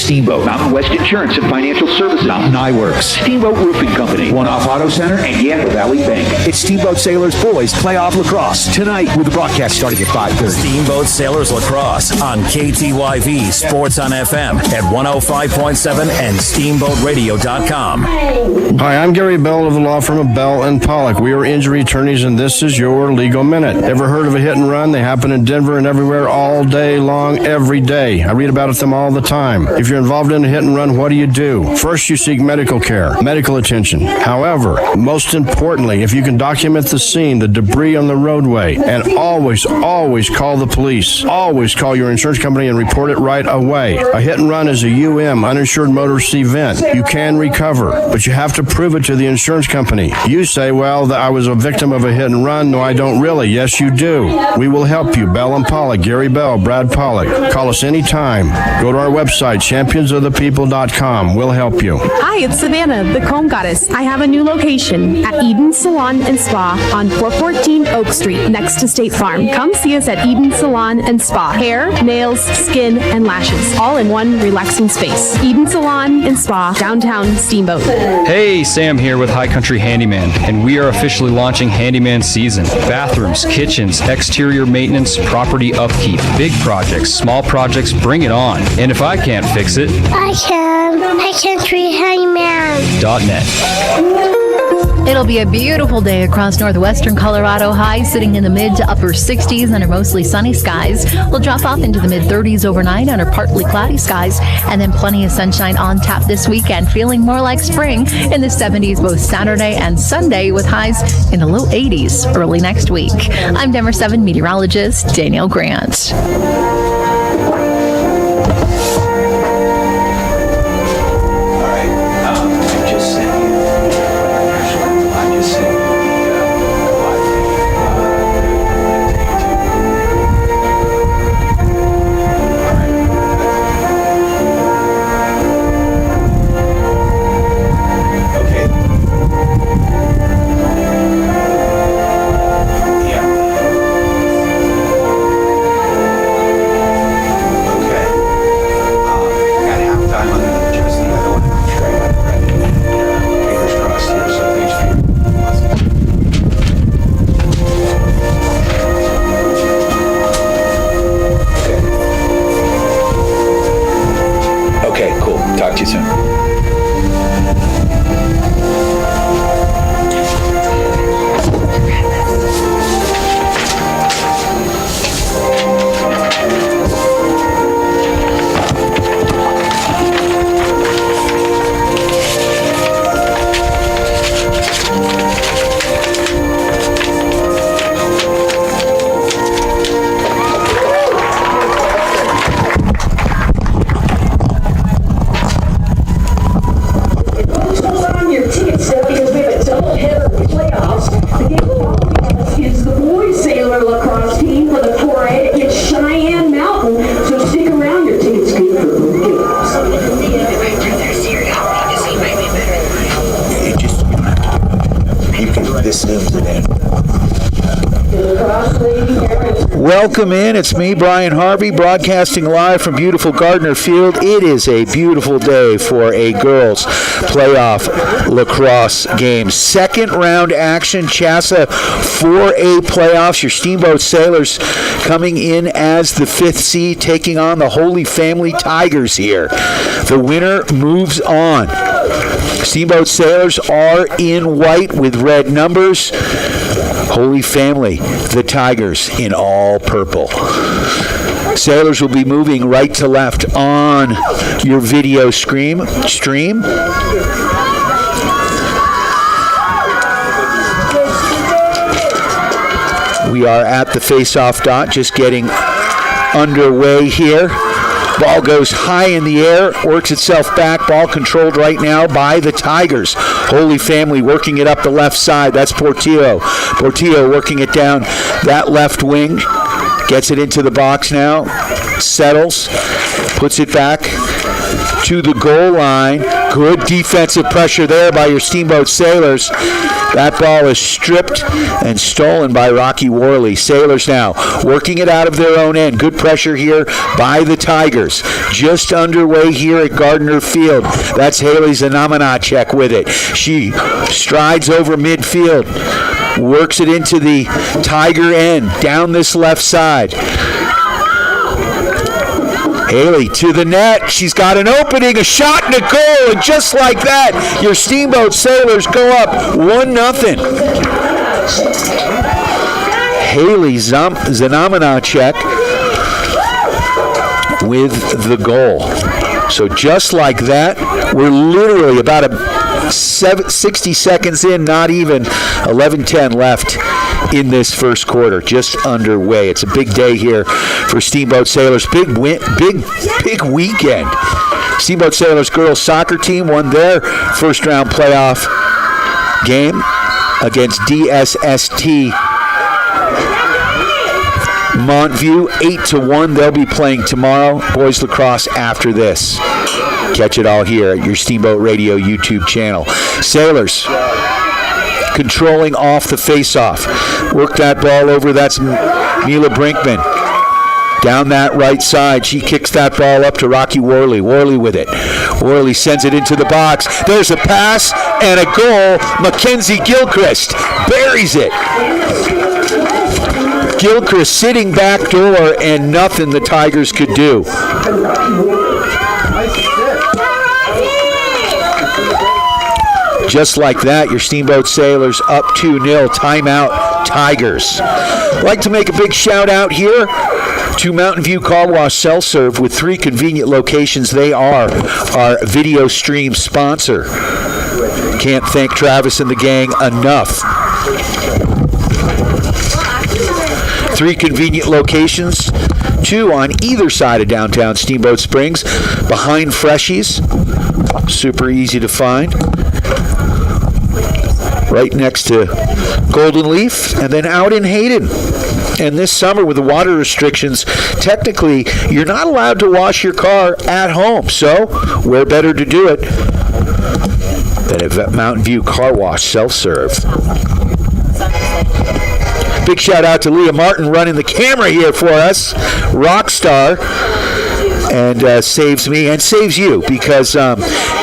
Steamboat, Mountain West Insurance and Financial Services, Mountain Eyeworks, Steamboat Roofing Company, One Off Auto Center, and Yampa Valley Bank. It's Steamboat Sailors Boys Playoff Lacrosse tonight with the broadcast starting at 5:30. Steamboat Sailors Lacrosse on KTYV Sports on FM at 105.7 and SteamboatRadio.com. Hi, I'm Gary Bell of the law firm of Bell and Pollock. We are injury attorneys, and this is your Legal Minute. Ever heard of a hit and run? They happen in Denver and everywhere all day long, every day. I read about them all the time. If you're involved in a hit and run, what do? First, you seek medical care, medical attention. However, most importantly, if you can document the scene, the debris on the roadway, and always call the police. Always call your insurance company and report it right away. A hit and run is a uninsured motorist event. You can recover, but you have to prove it to the insurance company. You say, well, I was a victim of a hit and run. No, I don't really. Yes, you do. We will help you. Bell and Pollock, Gary Bell, Brad Pollock. Call us anytime. Go to our website, championsofthepeople.com. We'll help you. Hi, it's Savannah, the Comb Goddess. I have a new location at Eden Salon and Spa on 414 Oak Street, next to State Farm. Come see us at Eden Salon and Spa. Hair, nails, skin, and lashes, all in one relaxing space. Eden Salon and Spa, downtown Steamboat. Hey, Sam here with High Country Handyman, and we are officially launching Handyman Season. Bathrooms, kitchens, exterior maintenance, property upkeep, big projects, small projects, bring it on. And if I can't fix it, I can. High Country Handyman.net. It'll be a beautiful day across northwestern Colorado. Highs sitting in the mid to upper 60s under mostly sunny skies. We'll drop off into the mid 30s overnight under partly cloudy skies, and then plenty of sunshine on tap this weekend, feeling more like spring in the 70s both Saturday and Sunday, with highs in the low 80s early next week. I'm Denver 7 meteorologist Danielle Grant. Welcome in. It's me, Brian Harvey, broadcasting live from beautiful Gardner Field. It is a beautiful day for a girls' playoff lacrosse game. Second round action, CHSAA 4A playoffs. Your Steamboat Sailors coming in as the 5th seed, taking on the Holy Family Tigers here. The winner moves on. Steamboat Sailors are in white with red numbers. Holy Family, the Tigers, in all purple. Sailors will be moving right to left on your video stream. We are at the face-off dot, just getting underway here. Ball goes high in the air, works itself back. Ball controlled right now by the Tigers. Holy Family working it up the left side. That's Portillo. Portillo working it down that left wing. Gets it into the box now. Settles. Puts it back. to the goal line. Good defensive pressure there by your Steamboat Sailors. That ball is stripped and stolen by Rocky Worley. Sailors now working it out of their own end. Good pressure here by the Tigers. Just underway here at Gardner Field. That's Haley Zanamanacek with it. She strides over midfield, works it into the Tiger end, down this left side. Haley to the net. She's got an opening, a shot, and a goal. And just like that, your Steamboat Sailors go up 1-0. Haley Zanamanacek with the goal. So just like that, we're literally about 60 seconds in, not even 11:10 left in this first quarter, just underway. It's a big day here for Steamboat Sailors. Big win, big weekend. Steamboat Sailors girls soccer team won their first round playoff game against DSST Montview, 8-1. They'll be playing tomorrow. Boys lacrosse after this. Catch it all here at your Steamboat Radio YouTube channel. Sailors controlling off the face-off. Work that ball over. That's Mila Brinkman. Down that right side. She kicks that ball up to Rocky Worley. Worley with it. Worley sends it into the box. There's a pass and a goal. Mackenzie Gilchrist buries it. Gilchrist sitting back door, and nothing the Tigers could do. Just like that, your Steamboat Sailors up 2-0. Timeout, Tigers. I'd like to make a big shout out here to Mountain View Car Wash Self-Serve with 3 convenient locations. They are our video stream sponsor. Can't thank Travis and the gang enough. 3 convenient locations, 2 on either side of downtown Steamboat Springs, behind Freshies, super easy to find, right next to Golden Leaf, and then out in Hayden. And this summer with the water restrictions, technically you're not allowed to wash your car at home, so where better to do it than at Mountain View Car Wash Self-Serve. Big shout out to Leah Martin running the camera here for us. Rock star. And saves me and saves you, because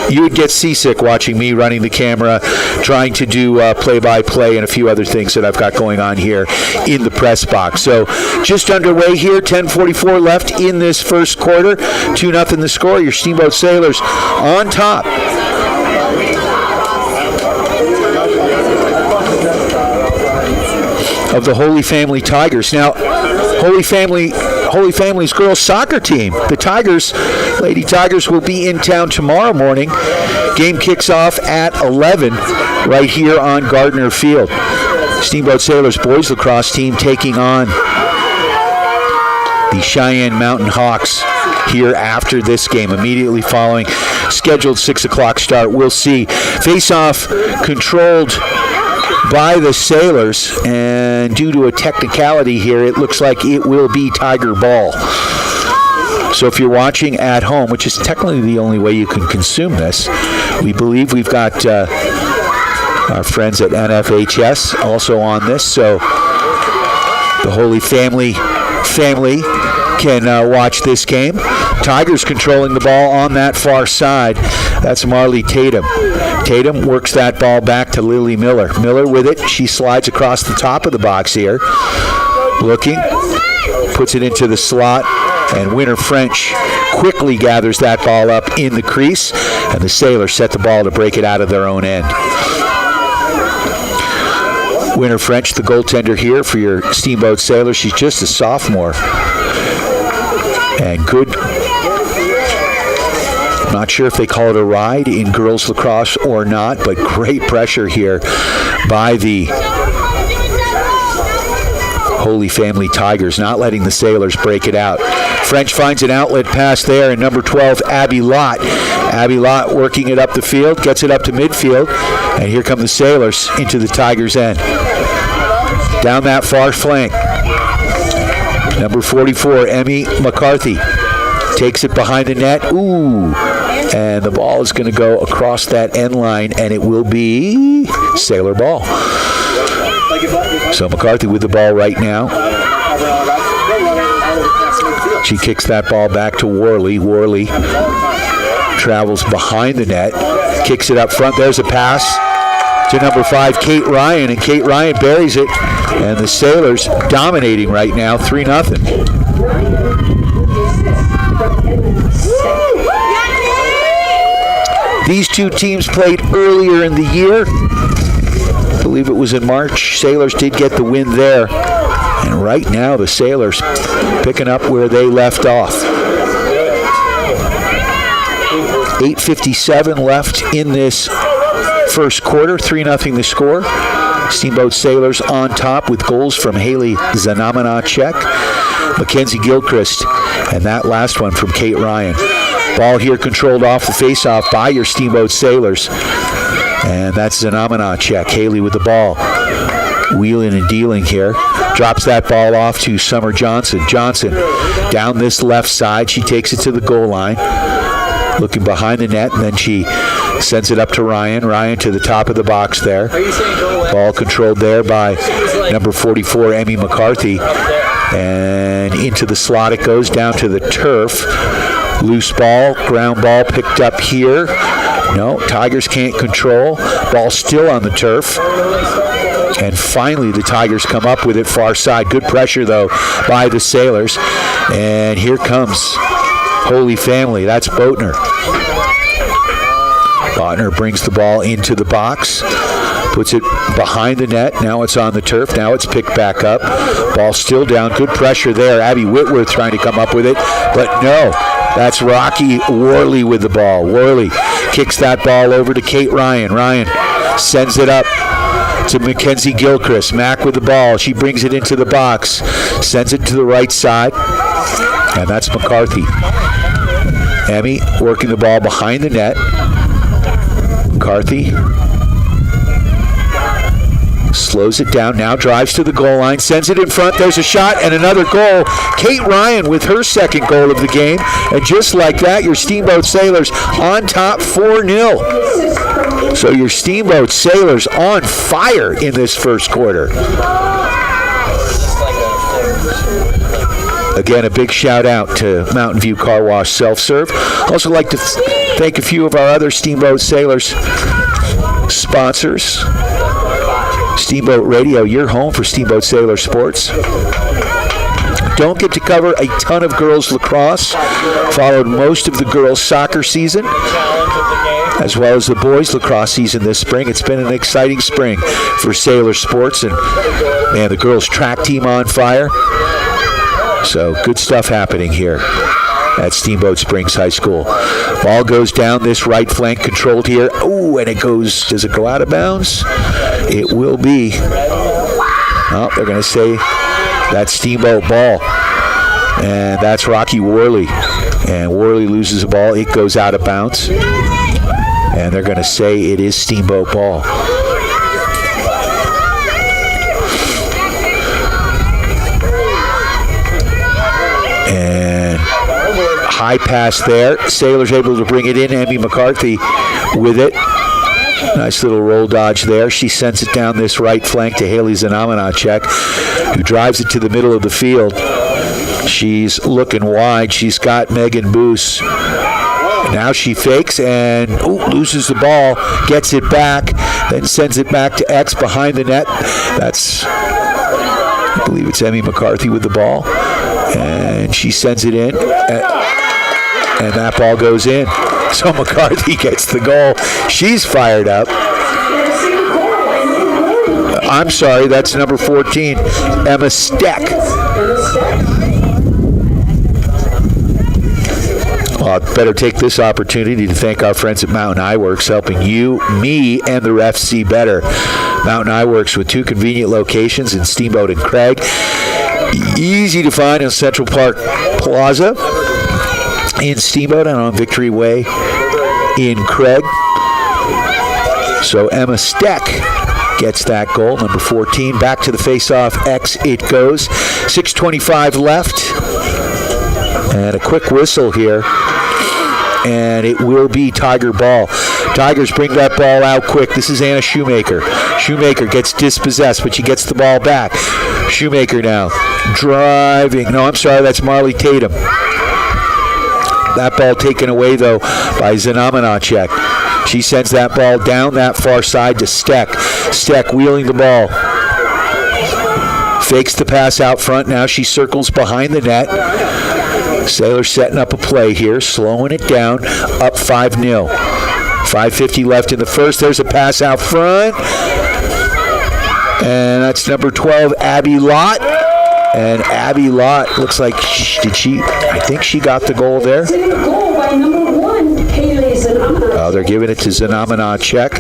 you would get seasick watching me running the camera, trying to do play-by-play and a few other things that I've got going on here in the press box. So just underway here, 10:44 left in this first quarter. 2-0 the score. Your Steamboat Sailors on top. Of the Holy Family Tigers. Now, Holy Family's girls soccer team, the Tigers, Lady Tigers, will be in town tomorrow morning. Game kicks off at 11 right here on Gardner Field. Steamboat Sailors boys lacrosse team taking on the Cheyenne Mountain Hawks here after this game, immediately following scheduled 6 o'clock start. We'll see. Face-off controlled by the Sailors, and due to a technicality here, it looks like it will be Tiger ball. So if you're watching at home, which is technically the only way you can consume this, we believe we've got our friends at NFHS also on this, so the Holy Family can watch this game. Tigers controlling the ball on that far side. That's Marley Tatum. Tatum works that ball back to Lily Miller. Miller with it. She slides across the top of the box here. Looking. Puts it into the slot. And Winter French quickly gathers that ball up in the crease. And the Sailors set the ball to break it out of their own end. Winter French, the goaltender here for your Steamboat Sailors. She's just a sophomore. And good. Not sure if they call it a ride in girls lacrosse or not, but great pressure here by the Holy Family Tigers, not letting the Sailors break it out. French finds an outlet pass there, and number 12, Abby Lott. Abby Lott working it up the field, gets it up to midfield, and here come the Sailors into the Tigers' end. Down that far flank. Number 44, Emmy McCarthy, takes it behind the net. Ooh. And the ball is going to go across that end line, and it will be Sailor ball. So McCarthy with the ball right now. She kicks that ball back to Worley. Worley travels behind the net, kicks it up front. There's a pass to number 5, Kate Ryan, and Kate Ryan buries it. And the Sailors dominating right now, 3-0. These two teams played earlier in the year. I believe it was in March. Sailors did get the win there. And right now the Sailors picking up where they left off. 8:57 left in this first quarter. 3-0 the score. Steamboat Sailors on top with goals from Haley Zanamanacek, Mackenzie Gilchrist, and that last one from Kate Ryan. Ball here controlled off the faceoff by your Steamboat Sailors. And that's Zanamanacek. Haley with the ball. Wheeling and dealing here. Drops that ball off to Summer Johnson. Johnson down this left side. She takes it to the goal line. Looking behind the net, and then she sends it up to Ryan. Ryan to the top of the box there. Ball controlled there by number 44, Emmy McCarthy. And into the slot it goes, down to the turf. Loose ball, ground ball picked up here. No, Tigers can't control. Ball still on the turf. And finally the Tigers come up with it far side. Good pressure, though, by the Sailors. And here comes Holy Family. That's Boatner. Boatner brings the ball into the box. Puts it behind the net. Now it's on the turf. Now it's picked back up. Ball still down. Good pressure there. Abby Whitworth trying to come up with it. But no. That's Rocky Worley with the ball. Worley kicks that ball over to Kate Ryan. Ryan sends it up to Mackenzie Gilchrist. Mack with the ball. She brings it into the box. Sends it to the right side. And that's McCarthy. Emmy working the ball behind the net. McCarthy slows it down, now drives to the goal line, sends it in front, there's a shot and another goal. Kate Ryan with her second goal of the game, and just like that, your Steamboat Sailors on top 4-0. So your Steamboat Sailors on fire in this first quarter. Again, a big shout out to Mountain View Car Wash Self-Serve. Also like to thank a few of our other Steamboat Sailors sponsors. Steamboat Radio, your home for Steamboat Sailor sports. Don't get to cover a ton of girls lacrosse. Followed most of the girls soccer season, as well as the boys lacrosse season this spring. It's been an exciting spring for Sailor sports, and man, the girls track team on fire. So good stuff happening here at Steamboat Springs High School. Ball goes down this right flank, controlled here. Oh, and it goes, does it go out of bounds? It will be. Oh, they're going to say that's Steamboat ball. And that's Rocky Worley. And Worley loses the ball. It goes out of bounds. And they're going to say it is Steamboat ball. And high pass there. Sailors able to bring it in. Emmy McCarthy with it. Nice little roll dodge there. She sends it down this right flank to Haley Zanamanacek, who drives it to the middle of the field. She's looking wide. She's got Megan Boos. Now she fakes and loses the ball, gets it back, then sends it back to X behind the net. That's, I believe it's Emmy McCarthy with the ball. And she sends it in, and that ball goes in. So McCarthy gets the goal. She's fired up. I'm sorry, that's number 14, Emma Steck. Well, I'd better take this opportunity to thank our friends at Mountain Eyeworks, helping you, me, and the refs see better. Mountain Eyeworks with 2 convenient locations in Steamboat and Craig. Easy to find in Central Park Plaza in Steamboat and on Victory Way in Craig. So Emma Steck gets that goal, number 14. Back to the face-off X it goes. 6:25 left. And a quick whistle here and it will be Tiger ball. Tigers bring that ball out quick. This is Anna Shoemaker. Shoemaker gets dispossessed, but she gets the ball back. Shoemaker now driving. No, I'm sorry, that's Marley Tatum. That ball taken away, though, by Zanamanacek. She sends that ball down that far side to Steck. Steck wheeling the ball. Fakes the pass out front. Now she circles behind the net. Sailors setting up a play here, slowing it down, up 5-0. 5:50 left in the first. There's a pass out front. And that's number 12, Abby Lott. And Abby Lott looks like, I think she got the goal there. Oh, they're giving it to Zanamanacek.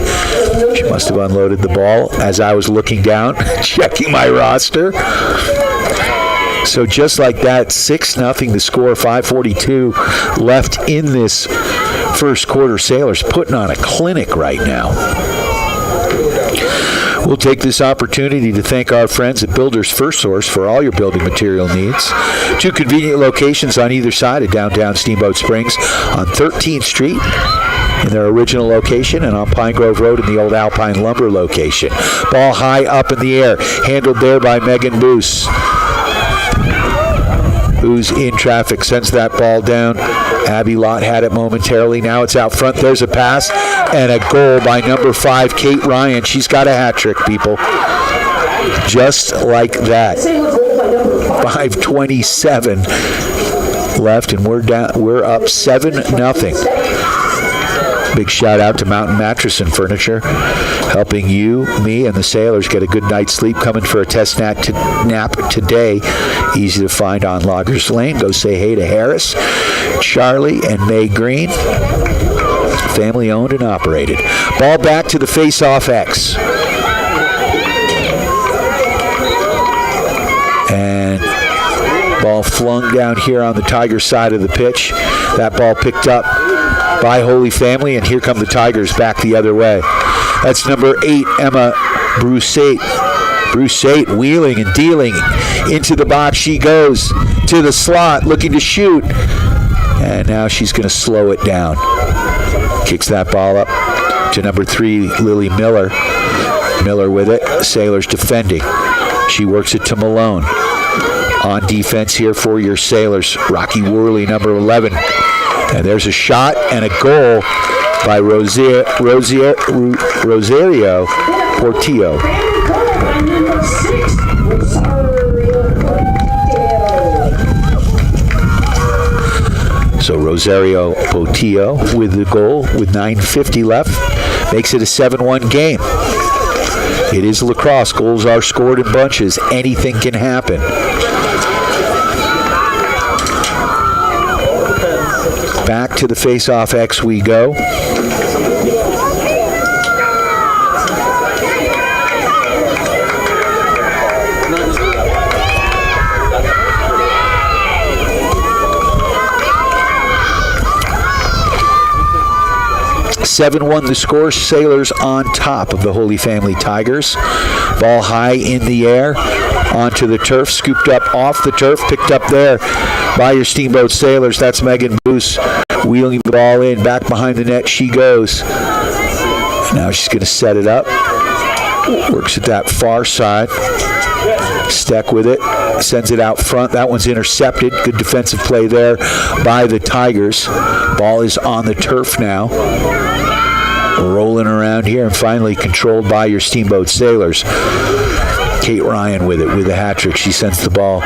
She must have unloaded the ball as I was looking down, checking my roster. So just like that, 6-0 the score, 5:42 left in this first quarter. Sailors putting on a clinic right now. We'll take this opportunity to thank our friends at Builders First Source for all your building material needs. 2 convenient locations on either side of downtown Steamboat Springs on 13th Street in their original location and on Pine Grove Road in the old Alpine Lumber location. Ball high up in the air, handled there by Megan Boos. Who's in traffic, sends that ball down. Abby Lott had it momentarily. Now it's out front. There's a pass and a goal by number 5, Kate Ryan. She's got a hat trick, people. Just like that. 5:27 left, and we're up 7-0. Big shout out to Mountain Mattress and Furniture, helping you, me, and the Sailors get a good night's sleep. Coming for a test nap today. Easy to find on Loggers Lane. Go say hey to Harris, Charlie, and May Green. Family owned and operated. Ball back to the face-off X. And ball flung down here on the Tiger side of the pitch. That ball picked up by Holy Family, and here come the Tigers back the other way. That's number 8, Emma Brusate. Brusate wheeling and dealing into the box. She goes to the slot looking to shoot, and now she's going to slow it down. Kicks that ball up to number 3, Lily Miller. Miller with it. Sailors defending. She works it to Malone. On defense here for your Sailors, Rocky Worley, number 11. And there's a shot and a goal by Rosario Portillo. So Rosario Portillo with the goal with 9:50 left. Makes it a 7-1 game. It is lacrosse. Goals are scored in bunches. Anything can happen. Back to the face-off X we go. (7-1) the score. Sailors on top of the Holy Family Tigers. Ball high in the air. Onto the turf. Scooped up off the turf. Picked up there by your Steamboat Sailors. That's Megan Boos wheeling the ball in. Back behind the net she goes. Now she's going to set it up. Works at that far side. Steck with it. Sends it out front. That one's intercepted. Good defensive play there by the Tigers. Ball is on the turf now. Rolling around here and finally controlled by your Steamboat Sailors. Kate Ryan with it with a hat trick. She sends the ball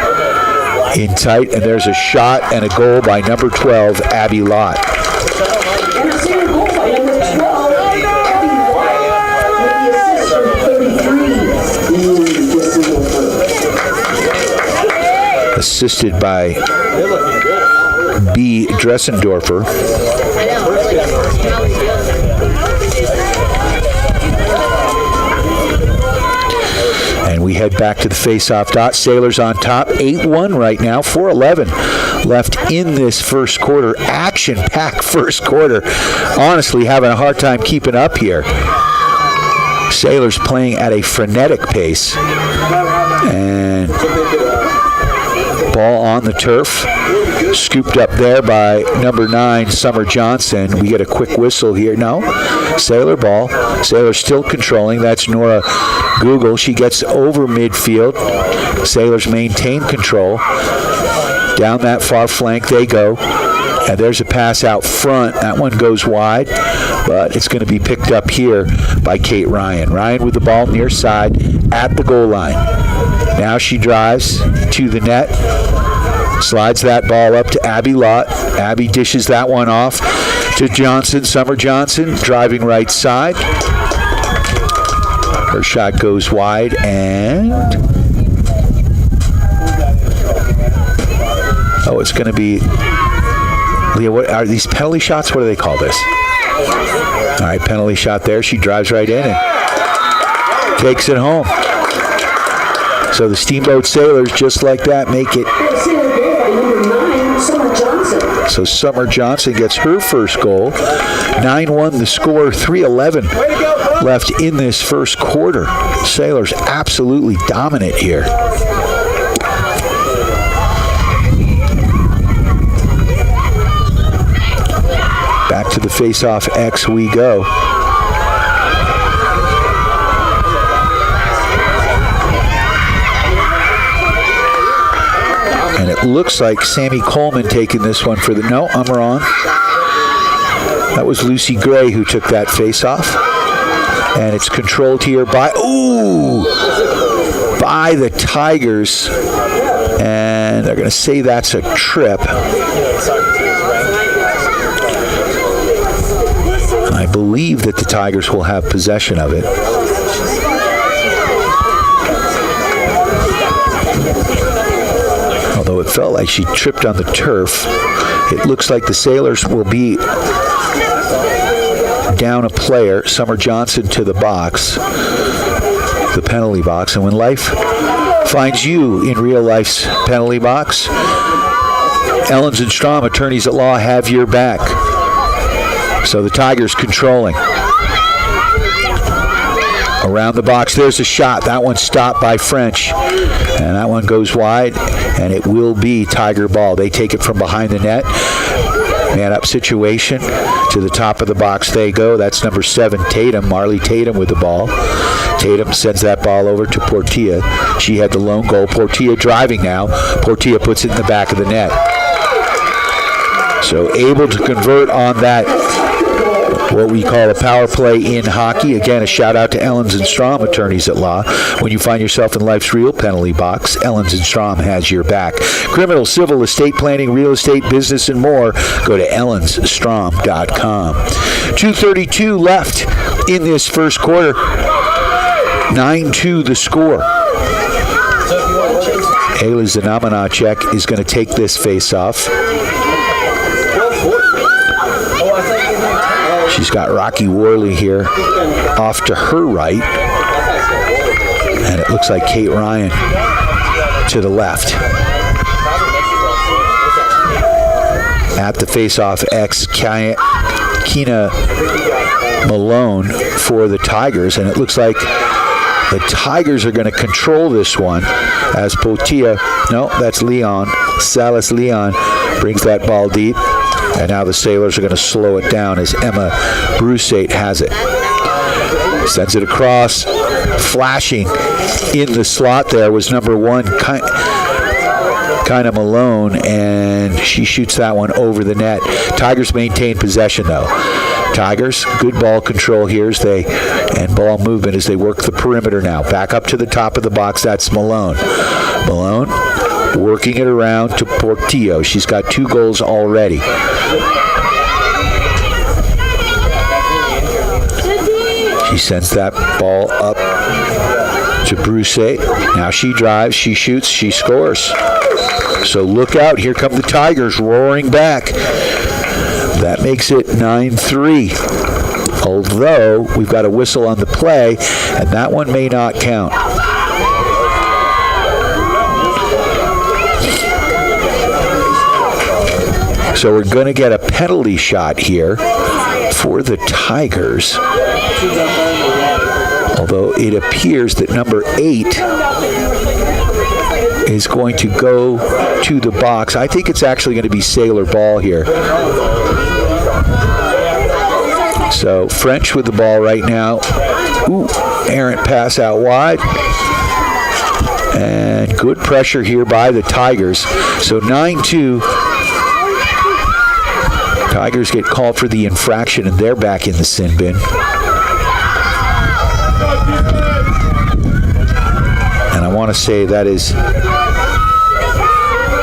in tight, and there's a shot and a goal by number 12, Abby Lott. And a single goal by number 12, Abby Lott, with the assist from 33. Assisted by B. Dressendorfer. And we head back to the face-off dot. Sailors on top, 8-1 right now, 4:11 left in this first quarter. Action-packed first quarter. Honestly, having a hard time keeping up here. Sailors playing at a frenetic pace. And ball on the turf. Scooped up there by number 9, Summer Johnson. We get a quick whistle here. No, Sailor ball. Sailor still controlling. That's Nora Google. She gets over midfield. Sailors maintain control. Down that far flank they go. And there's a pass out front. That one goes wide, but it's going to be picked up here by Kate Ryan. Ryan with the ball near side at the goal line. Now she drives to the net. Slides that ball up to Abby Lott. Abby dishes that one off to Johnson. Summer Johnson driving right side. Her shot goes wide and... oh, it's going to be... Leah, what are these penalty shots? What do they call this? All right, penalty shot there. She drives right in and takes it home. So the Steamboat Sailors, just like that, make it. So Summer Johnson gets her first goal. 9-1 the score, 3:11 left in this first quarter. Sailors absolutely dominant here. Back to the face-off X we go. And it looks like Sammy Coleman taking this one for the... No, I'm wrong. That was Lucy Gray who took that face-off. And it's controlled here by... ooh! By the Tigers. And they're going to say that's a trip. I believe that the Tigers will have possession of it. Although it felt like she tripped on the turf, it looks like the Sailors will be down a player, Summer Johnson, to the box, the penalty box. And when life finds you in real life's penalty box, Ellens and Strom, attorneys at law, have your back. So the Tigers controlling. Around the box, there's a shot. That one stopped by French. And that one goes wide, and it will be Tiger ball. They take it from behind the net. Man-up situation. To the top of the box they go. That's number 7, Tatum. Marley Tatum with the ball. Tatum sends that ball over to Portilla. She had the lone goal. Portilla driving now. Portilla puts it in the back of the net. So able to convert on that, what we call a power play in hockey. Again, a shout out to Ellens and Strom, attorneys at law. When you find yourself in life's real penalty box, Ellens and Strom has your back. Criminal, civil, estate planning, real estate, business, and more. Go to ellensstrom.com. 2:32 left in this first quarter. 9-2 the score. Ayla Zanamanacek is going to take this face-off. She's got Rocky Worley here off to her right. And it looks like Kate Ryan to the left. At the face-off X, Keena Malone for the Tigers. And it looks like the Tigers are going to control this one as Portilla, no, that's Leon. Salas Leon brings that ball deep. And now the Sailors are going to slow it down as Emma Brusate has it. Sends it across. Flashing in the slot there was number 1, Kinda Malone, and she shoots that one over the net. Tigers maintain possession, though. Tigers, good ball control here and ball movement as they work the perimeter now. Back up to the top of the box, that's Malone. Malone working it around to Portillo. She's got 2 goals already. She sends that ball up to Brusate. Now she drives, she shoots, she scores. So look out, here come the Tigers roaring back. That makes it 9-3. Although we've got a whistle on the play, and that one may not count. So we're going to get a penalty shot here for the Tigers. Although it appears that number 8 is going to go to the box. I think it's actually going to be Sailor ball here. So French with the ball right now. Ooh, errant pass out wide. And good pressure here by the Tigers. So 9-2. Tigers get called for the infraction, and they're back in the sin bin. And I want to say that is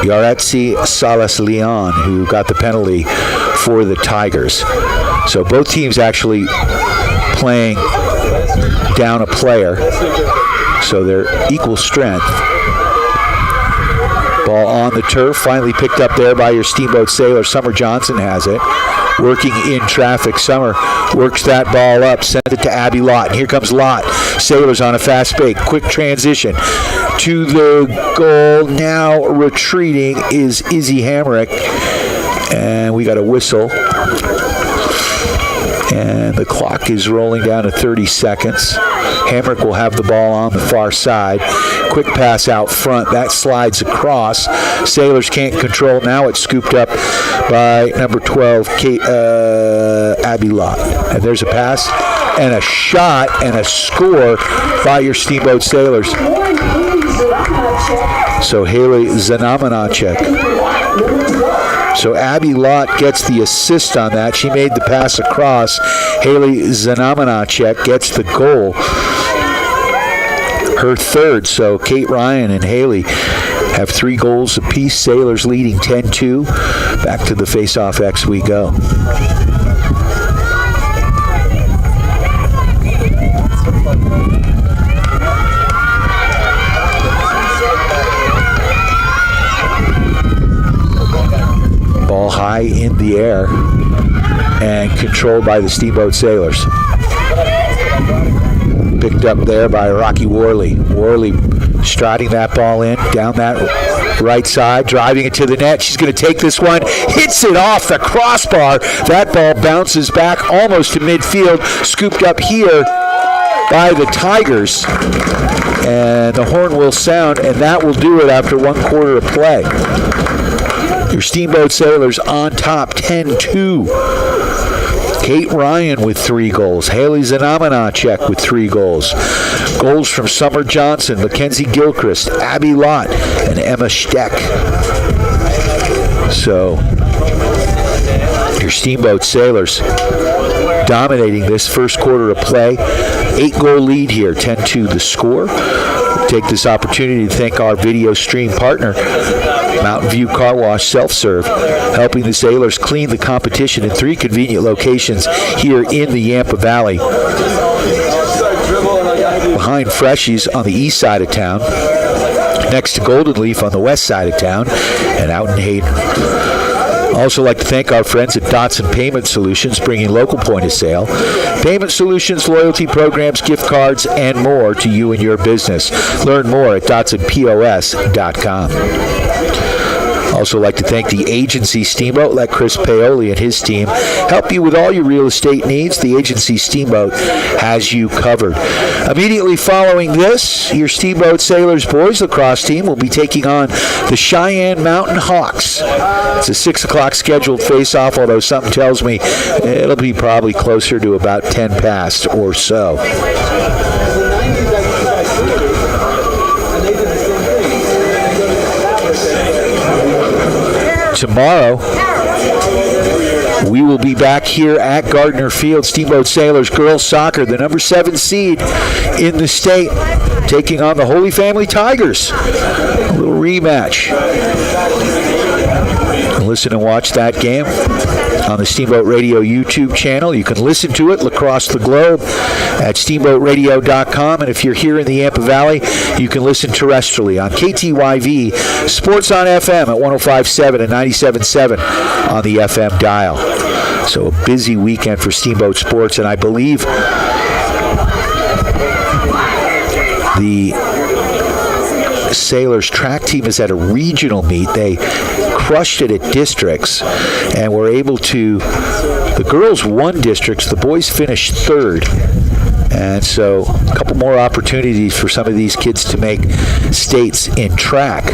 Yaretsi Salas Leon who got the penalty for the Tigers. So both teams actually playing down a player. So they're equal strength. Ball on the turf, finally picked up there by your Steamboat Sailor. Summer Johnson has it. Working in traffic. Summer works that ball up, sends it to Abby Lott. And here comes Lott. Sailors on a fast break. Quick transition to the goal. Now retreating is Izzy Hamrick. And we got a whistle. And the clock is rolling down to 30 seconds. Hamrick will have the ball on the far side. Quick pass out front. That slides across. Sailors can't control. Now it's scooped up by number 12, Abby Lott. And there's a pass and a shot and a score by your Steamboat Sailors. So Haley Zanamanacek. So Abby Lott gets the assist on that. She made the pass across. Haley Zanamanacek gets the goal. Her third. So Kate Ryan and Haley have 3 goals apiece. Sailors leading 10-2. Back to the face-off X we go. Ball high in the air and controlled by the Steamboat Sailors. Picked up there by Rocky Worley. Worley striding that ball in, down that right side, driving it to the net. She's going to take this one, hits it off the crossbar. That ball bounces back almost to midfield, scooped up here by the Tigers. And the horn will sound, and that will do it after 1 quarter of play. Your Steamboat Sailors on top, 10-2. Kate Ryan with 3 goals. Haley Zanamanacek with 3 goals. Goals from Summer Johnson, Mackenzie Gilchrist, Abby Lott, and Emma Steck. So, your Steamboat Sailors dominating this first quarter of play. 8-goal lead here, 10-2 the score. Take this opportunity to thank our video stream partner, Mountain View Car Wash Self-Serve, helping the Sailors clean the competition in 3 convenient locations here in the Yampa Valley. Behind Freshies on the east side of town, next to Golden Leaf on the west side of town, and out in Hayden. Also like to thank our friends at Dotson Payment Solutions, bringing local point of sale, payment solutions, loyalty programs, gift cards, and more to you and your business. Learn more at DotsonPOS.com. Also like to thank the agency Steamboat. Let Chris Paoli and his team help you with all your real estate needs. The agency Steamboat has you covered. Immediately following this, your Steamboat Sailors boys lacrosse team will be taking on the Cheyenne Mountain Hawks. It's a 6 o'clock scheduled face-off, although something tells me it'll be probably closer to about 10 past or so. Tomorrow, we will be back here at Gardner Field. Steamboat Sailors girls soccer, the number 7 seed in the state, taking on the Holy Family Tigers. A little rematch. Listen and watch that game on the Steamboat Radio YouTube channel. You can listen to it across the globe at steamboatradio.com. And if you're here in the Yampa Valley, you can listen terrestrially on KTYV, Sports on FM at 105.7 and 97.7 on the FM dial. So a busy weekend for Steamboat Sports, and I believe the Sailors track team is at a regional meet. They crushed it at districts and were able to The girls won districts. The boys finished third. And so a couple more opportunities for some of these kids to make states in track.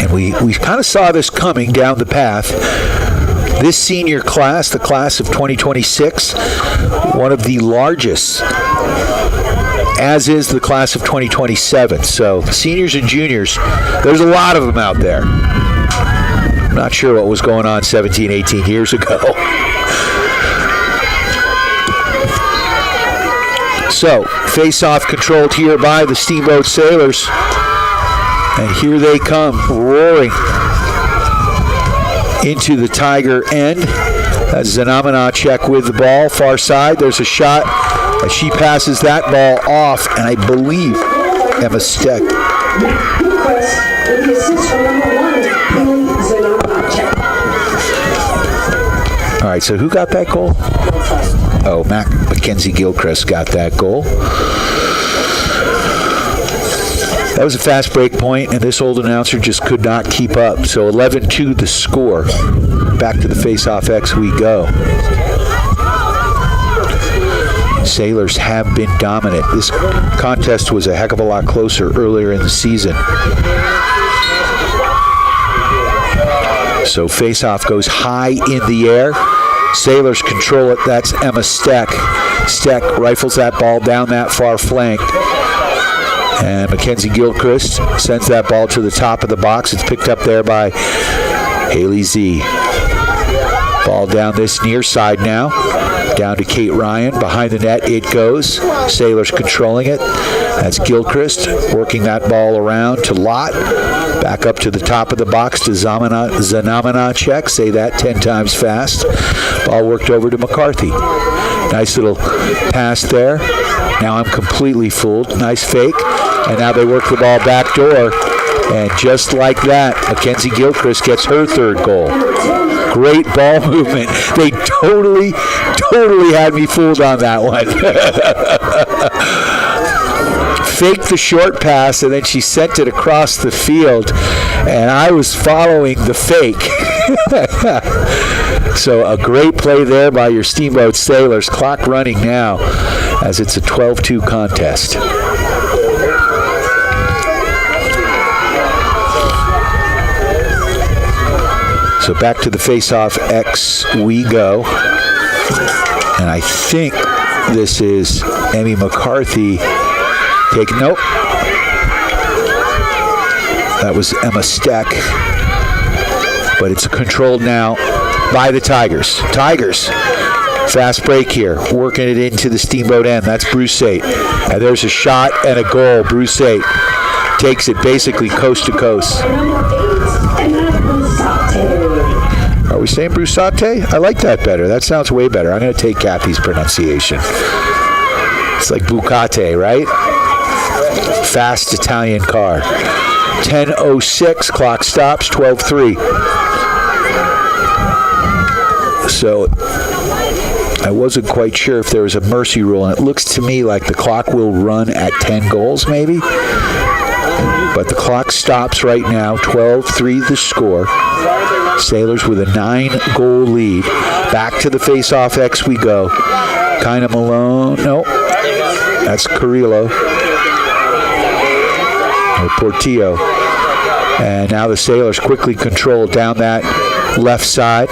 And we kind of saw this coming down the path. This senior class, the class of 2026, one of the largest, as is the class of 2027. So seniors and juniors, there's a lot of them out there. I'm not sure what was going on 17, 18 years ago. So, face-off controlled here by the Steamboat Sailors. And here they come, roaring into the Tiger end. That's Zanamana with the ball, far side. There's a shot as she passes that ball off, and I believe Emma Steck. All right, so who got that goal? Oh, Mackenzie Gilchrist got that goal. That was a fast break point, and this old announcer just could not keep up. So 11-2 the score. Back to the face-off X we go. Sailors have been dominant. This contest was a heck of a lot closer earlier in the season. So face-off goes high in the air. Sailors control it. That's Emma Steck. Steck rifles that ball down that far flank. And Mackenzie Gilchrist sends that ball to the top of the box. It's picked up there by Haley Z. Ball down this near side now. Down to Kate Ryan. Behind the net it goes. Sailors controlling it. That's Gilchrist working that ball around to Lott. Back up to the top of the box to Zanamana. Say that 10 times fast. Ball worked over to McCarthy. Nice little pass there. Now I'm completely fooled. Nice fake. And now they work the ball back door. And just like that, Mackenzie Gilchrist gets her third goal. Great ball movement. They totally had me fooled on that one. Faked the short pass, and then she sent it across the field, and I was following the fake. So a great play there by your Steamboat Sailors. Clock running now as it's a 12-2 contest. So back to the face-off X we go. And I think this is Emmy McCarthy taking, nope. That was Emma Steck. But it's controlled now by the Tigers. Tigers, fast break here, working it into the Steamboat end. That's Broussate. And there's a shot and a goal. Broussate takes it basically coast to coast. Are we saying Broussate? I like that better. That sounds way better. I'm going to take Kathy's pronunciation. It's like Bucate, right? Fast Italian car. 10:06, clock stops, 12-3. So I wasn't quite sure if there was a mercy rule, and it looks to me like the clock will run at 10 goals maybe. But the clock stops right now, 12-3 the score. Sailors with a 9-goal lead. Back to the face-off X we go. Kind of Malone. Nope. That's Carrillo. Or Portillo. And now the Sailors quickly control down that left side.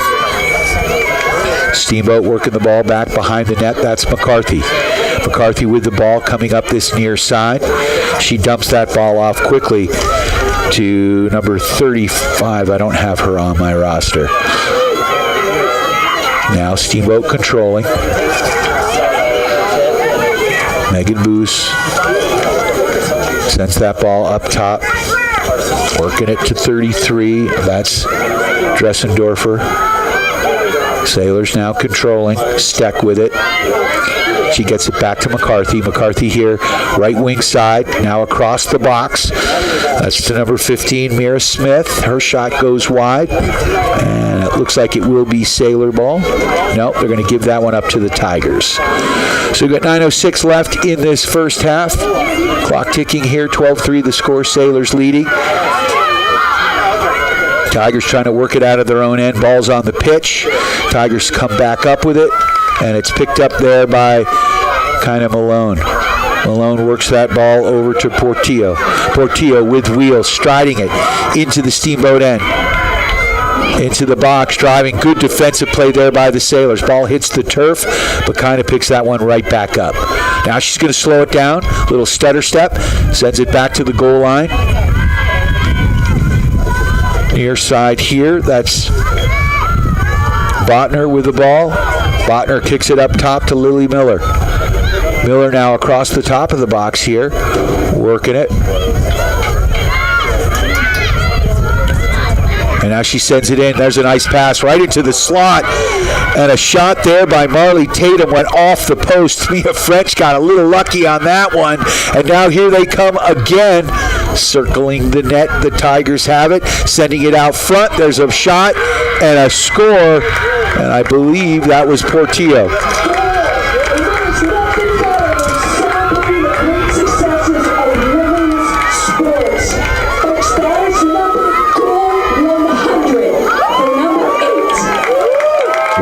Steamboat working the ball back behind the net. That's McCarthy. McCarthy with the ball coming up this near side. She dumps that ball off quickly to number 35. I don't have her on my roster. Now Steamboat controlling. Megan Boos sends that ball up top. Working it to 33. That's Dressendorfer. Sailors now controlling. Steck with it. She gets it back to McCarthy. McCarthy here, right wing side, now across the box. That's to number 15, Mira Smith. Her shot goes wide, and it looks like it will be Sailor ball. Nope, they're going to give that one up to the Tigers. So we've got 9:06 left in this first half. Clock ticking here, 12-3 the score, Sailors leading. Tigers trying to work it out of their own end. Ball's on the pitch. Tigers come back up with it, and it's picked up there by kind of Malone. Malone works that ball over to Portillo. Portillo with wheels, striding it into the Steamboat end. Into the box, driving. Good defensive play there by the Sailors. Ball hits the turf, but kind of picks that one right back up. Now she's going to slow it down. Little stutter step. Sends it back to the goal line. Near side here. That's Botner with the ball. Botner kicks it up top to Lily Miller. Miller now across the top of the box here. Working it. And now she sends it in. There's a nice pass right into the slot. And a shot there by Marley Tatum went off the post. Mia French got a little lucky on that one. And now here they come again. Circling the net. The Tigers have it. Sending it out front. There's a shot and a score. And I believe that was Portillo.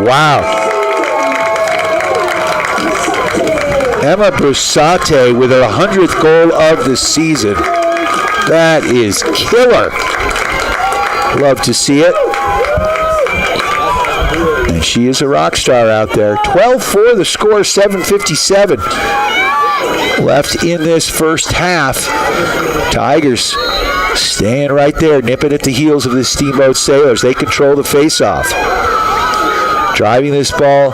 Wow. Emma Brusate with her 100th goal of the season. That is killer. Love to see it. And she is a rock star out there. 12-4 the score, 7:57 left in this first half. Tigers staying right there, nipping at the heels of the Steamboat Sailors. They control the face-off. Driving this ball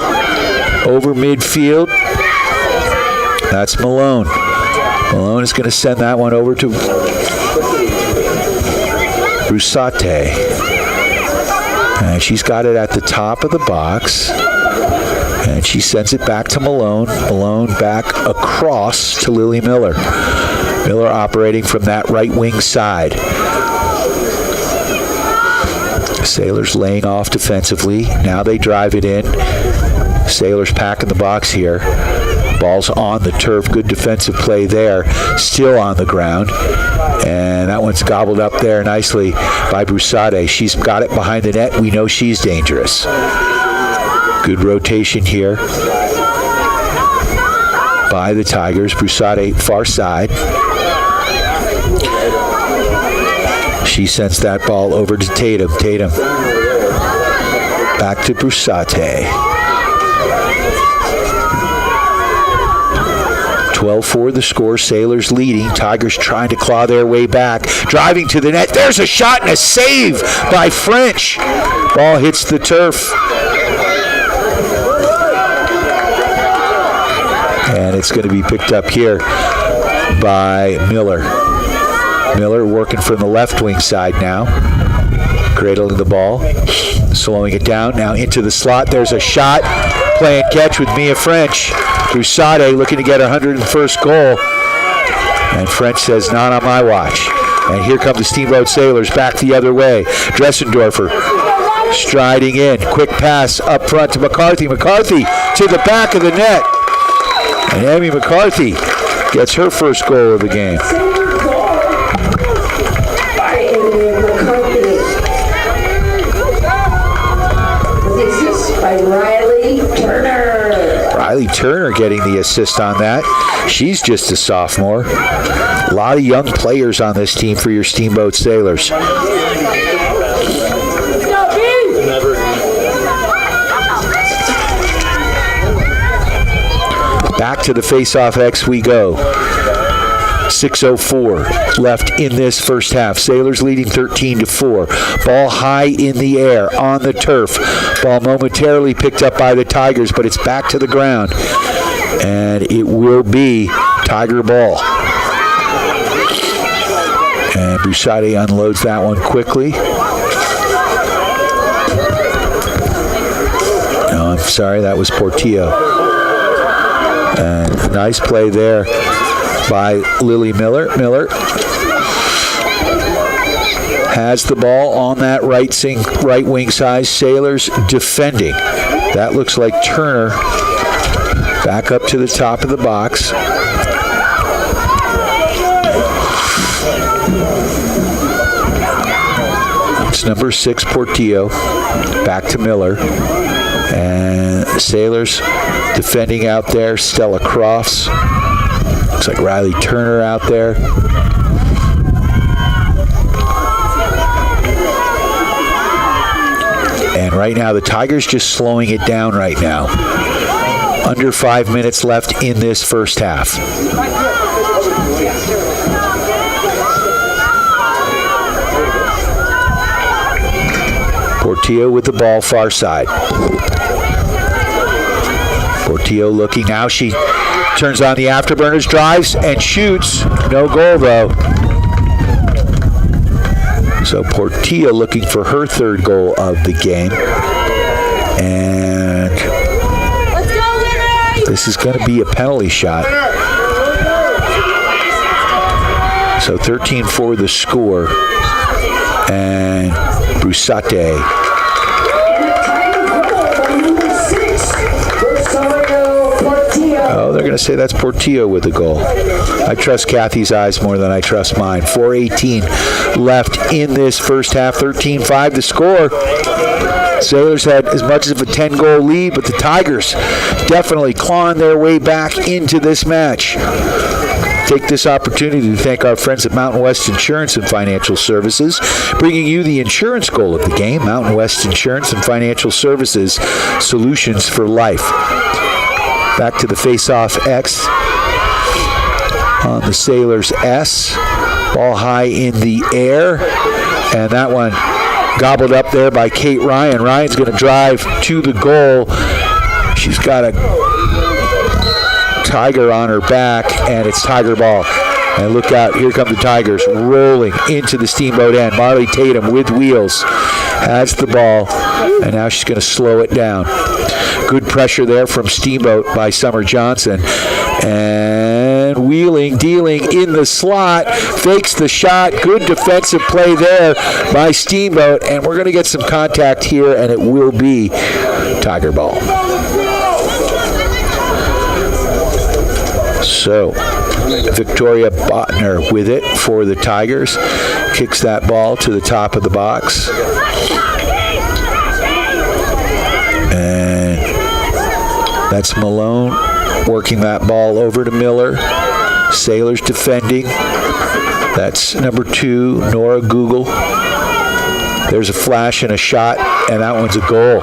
over midfield. That's Malone. Malone is going to send that one over to Brusate. And she's got it at the top of the box. And she sends it back to Malone. Malone back across to Lily Miller. Miller operating from that right wing side. Sailors laying off defensively. Now they drive it in. Sailors packing the box here. Ball's on the turf. Good defensive play there. Still on the ground. And that one's gobbled up there nicely by Brusade. She's got it behind the net. We know she's dangerous. Good rotation here by the Tigers. Brusade far side. She sends that ball over to Tatum. Tatum back to Brusate. 12-4 the score. Sailors leading. Tigers trying to claw their way back. Driving to the net. There's a shot and a save by French. Ball hits the turf. And it's going to be picked up here by Miller. Miller working from the left wing side now. Cradling the ball. Slowing it down. Now into the slot. There's a shot. Playing catch with Mia French. Brusade looking to get her 101st goal. And French says, not on my watch. And here come the Steamboat Sailors back the other way. Dressendorfer striding in. Quick pass up front to McCarthy. McCarthy to the back of the net. And Amy McCarthy gets her first goal of the game. By Riley Turner. Riley Turner getting the assist on that. She's just a sophomore. A lot of young players on this team for your Steamboat Sailors. Back to the face-off X we go. 6:04 left in this first half. Sailors leading 13-4. Ball high in the air on the turf. Ball momentarily picked up by the Tigers, but it's back to the ground. And it will be Tiger ball. And Brusade unloads that one quickly. No, I'm sorry, that was Portillo. And nice play there by Lily Miller. Miller has the ball on that right wing side. Sailors defending. That looks like Turner back up to the top of the box. It's number 6, Portillo. Back to Miller. And Sailors defending out there. Stella Crofts. Looks like Riley Turner out there. And right now, the Tigers just slowing it down right now. Under 5 minutes left in this first half. Portillo with the ball, far side. Portillo looking now. She turns on the afterburners, drives, and shoots. No goal, though. So Portillo looking for her third goal of the game. And this is going to be a penalty shot. So 13-4 the score. And Brusate. Oh, they're going to say that's Portillo with the goal. I trust Kathy's eyes more than I trust mine. 4:18 left in this first half. 13-5 the score. Sailors had as much as a 10-goal lead, but the Tigers definitely clawing their way back into this match. Take this opportunity to thank our friends at Mountain West Insurance and Financial Services, bringing you the insurance goal of the game. Mountain West Insurance and Financial Services, solutions for life. Back to the face-off X on the Sailors S. Ball high in the air, and that one gobbled up there by Kate Ryan. Ryan's going to drive to the goal. She's got a Tiger on her back, and it's Tiger ball. And look out, here come the Tigers rolling into the Steamboat end. Marley Tatum with wheels has the ball, and now she's going to slow it down. Good pressure there from Steamboat by Summer Johnson. And wheeling, dealing in the slot, fakes the shot. Good defensive play there by Steamboat, and we're going to get some contact here, and it will be Tiger ball. So, Victoria Botner with it for the Tigers. Kicks that ball to the top of the box. And that's Malone working that ball over to Miller. Sailors defending. That's number 2, Nora Google. There's a flash and a shot, and that one's a goal.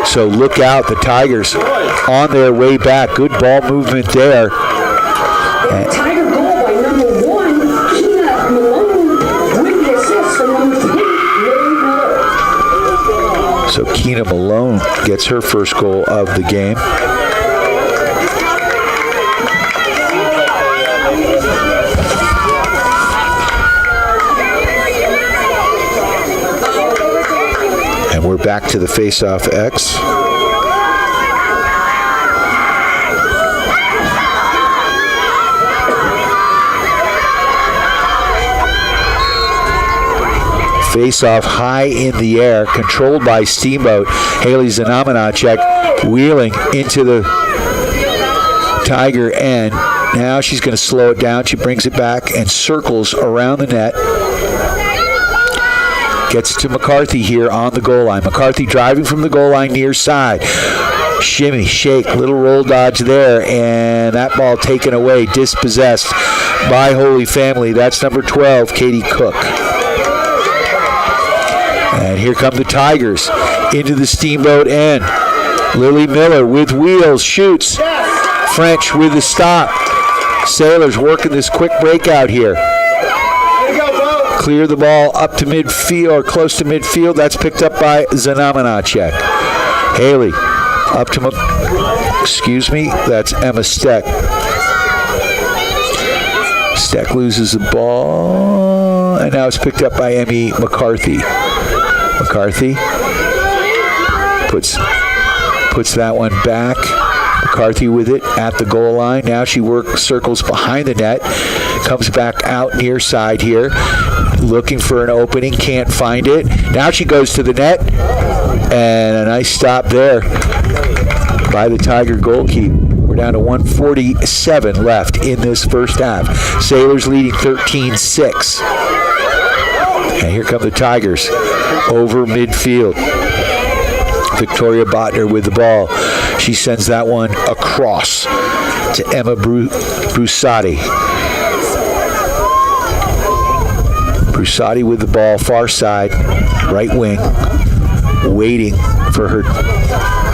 So look out, the Tigers on their way back. Good ball movement there. Tiger goal by number 1, Keena Malone, with the assist from number 3, Lily Miller. So Keena Malone gets her first goal of the game. And we're back to the face-off X. Face-off high in the air, controlled by Steamboat. Haley Zanamanacek wheeling into the Tiger end. Now she's going to slow it down. She brings it back and circles around the net. Gets to McCarthy here on the goal line. McCarthy driving from the goal line near side. Shimmy, shake, little roll dodge there, and that ball taken away, dispossessed by Holy Family. That's number 12, Katie Cook. And here come the Tigers into the Steamboat end. Lily Miller with wheels, shoots. French with the stop. Sailors working this quick breakout here. Clear the ball up to midfield, or close to midfield. That's picked up by Zanamanacek. Haley up to, that's Emma Steck. Steck loses the ball, and now it's picked up by Emmy McCarthy. McCarthy puts that one back. McCarthy with it at the goal line. Now she circles behind the net, comes back out near side here, looking for an opening, can't find it. Now she goes to the net, and a nice stop there by the Tiger goalkeeper. We're down to 1:47 left in this first half. Sailors leading 13-6. And here come the Tigers over midfield. Victoria Botner with the ball. She sends that one across to Emma Brusati. Brusati with the ball, far side, right wing, waiting for her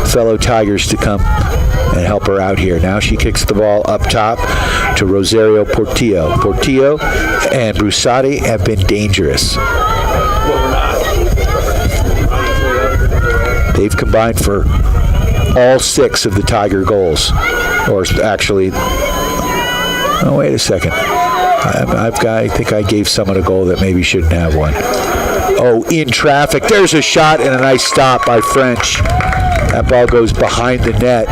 fellow Tigers to come and help her out here. Now she kicks the ball up top to Rosario Portillo. Portillo and Brusati have been dangerous. They've combined for all 6 of the Tiger goals. Or actually, oh, wait a second. I think I gave someone a goal that maybe shouldn't have one. Oh, in traffic. There's a shot and a nice stop by French. That ball goes behind the net.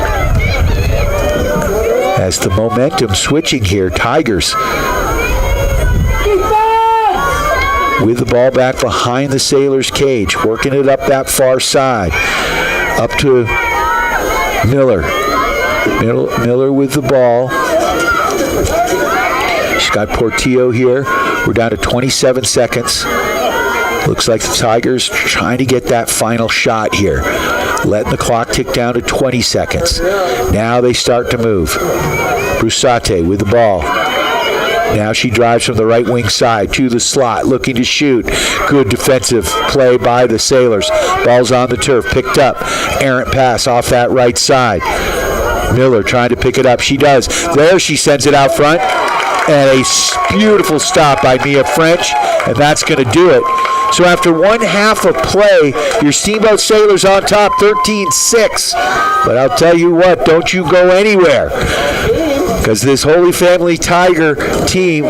As the momentum switching here, Tigers with the ball back behind the Sailors' cage, working it up that far side. Up to Miller. Miller with the ball. She's got Portillo here. We're down to 27 seconds. Looks like the Tigers trying to get that final shot here. Letting the clock tick down to 20 seconds. Now they start to move. Brusate with the ball. Now she drives from the right wing side to the slot, looking to shoot. Good defensive play by the Sailors. Ball's on the turf, picked up. Errant pass off that right side. Miller trying to pick it up. She does. There she sends it out front. And a beautiful stop by Mia French. And that's going to do it. So after 1 half of play, your Steamboat Sailors on top, 13-6. But I'll tell you what, don't you go anywhere. Because this Holy Family Tiger team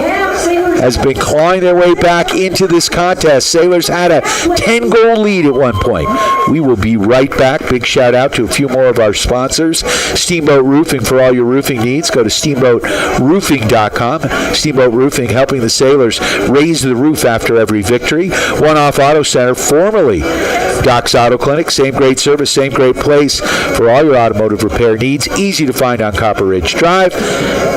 has been clawing their way back into this contest. Sailors had a 10-goal lead at one point. We will be right back. Big shout out to a few more of our sponsors. Steamboat Roofing for all your roofing needs. Go to steamboatroofing.com. Steamboat Roofing helping the Sailors raise the roof after every victory. One Off Auto Center, formerly Doc's Auto Clinic. Same great service, same great place for all your automotive repair needs. Easy to find on Copper Ridge Drive.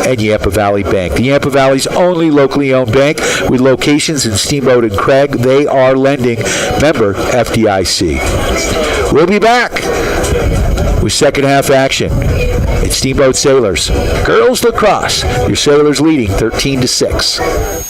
And Yampa Valley Bank. The Yampa Valley's only locally owned bank with locations in Steamboat and Craig. They are lending. Member FDIC. We'll be back with second half action. It's Steamboat Sailors. Girls Lacrosse. Your Sailors leading 13-6.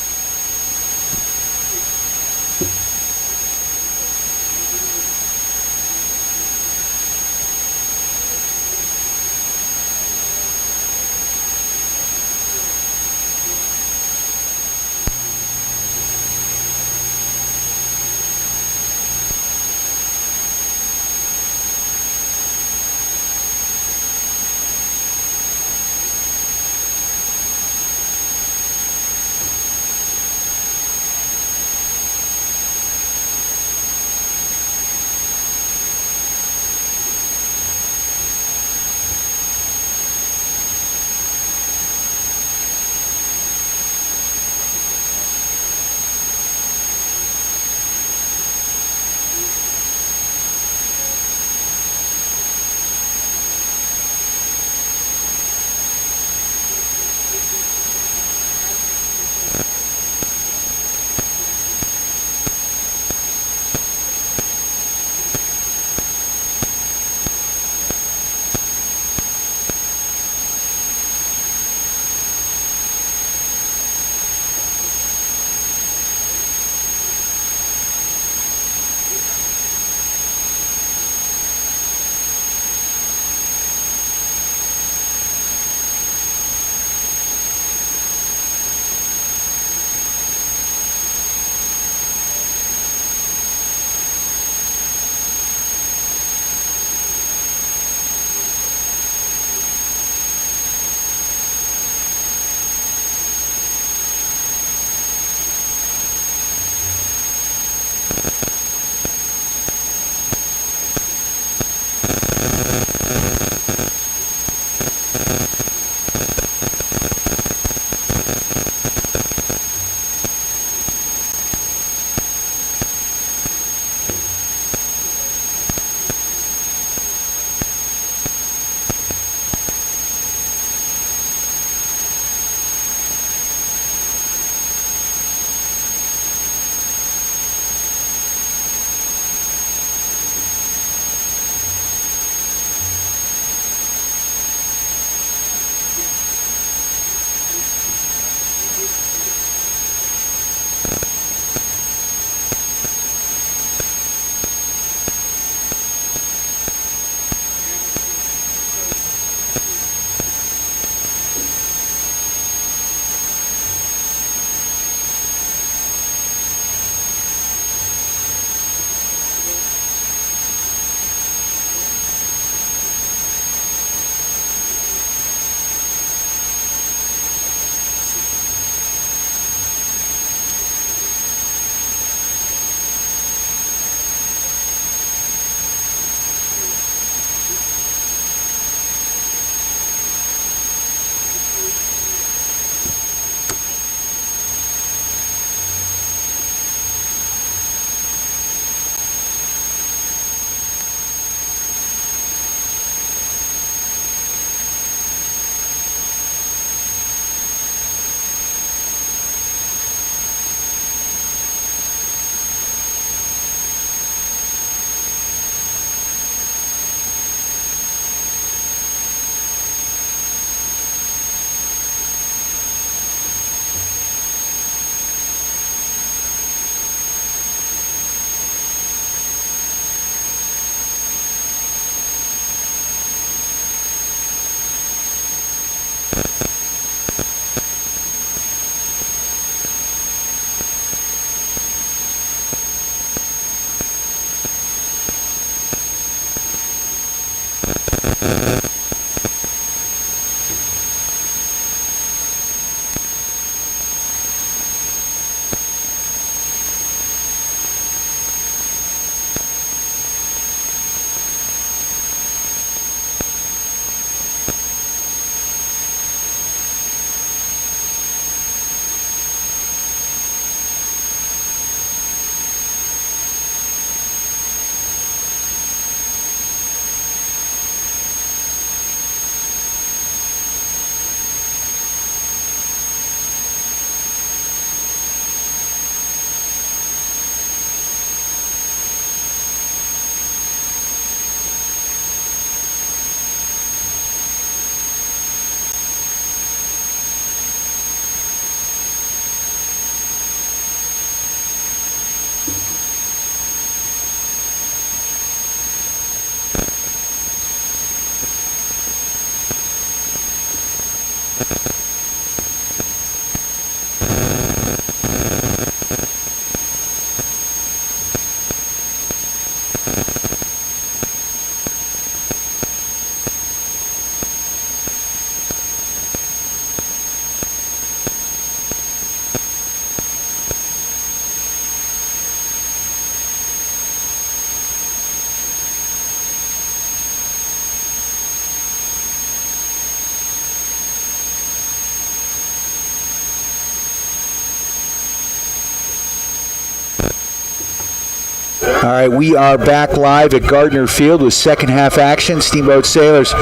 All right, we are back live at Gardner Field with second half action. Steamboat Sailors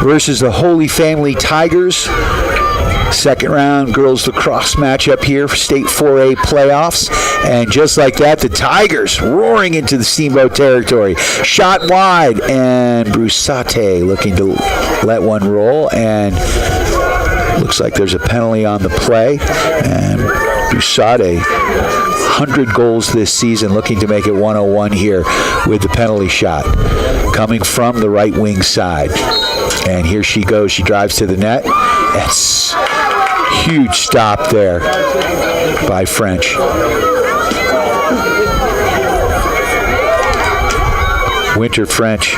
versus the Holy Family Tigers. Second round girls lacrosse matchup here for State 4A playoffs. And just like that, the Tigers roaring into the Steamboat territory. Shot wide, and Brusate looking to let one roll. And looks like there's a penalty on the play. And Brusate, 100 goals this season, looking to make it 101 here with the penalty shot. Coming from the right wing side. And here she goes. She drives to the net. That's huge stop there by French. Winter French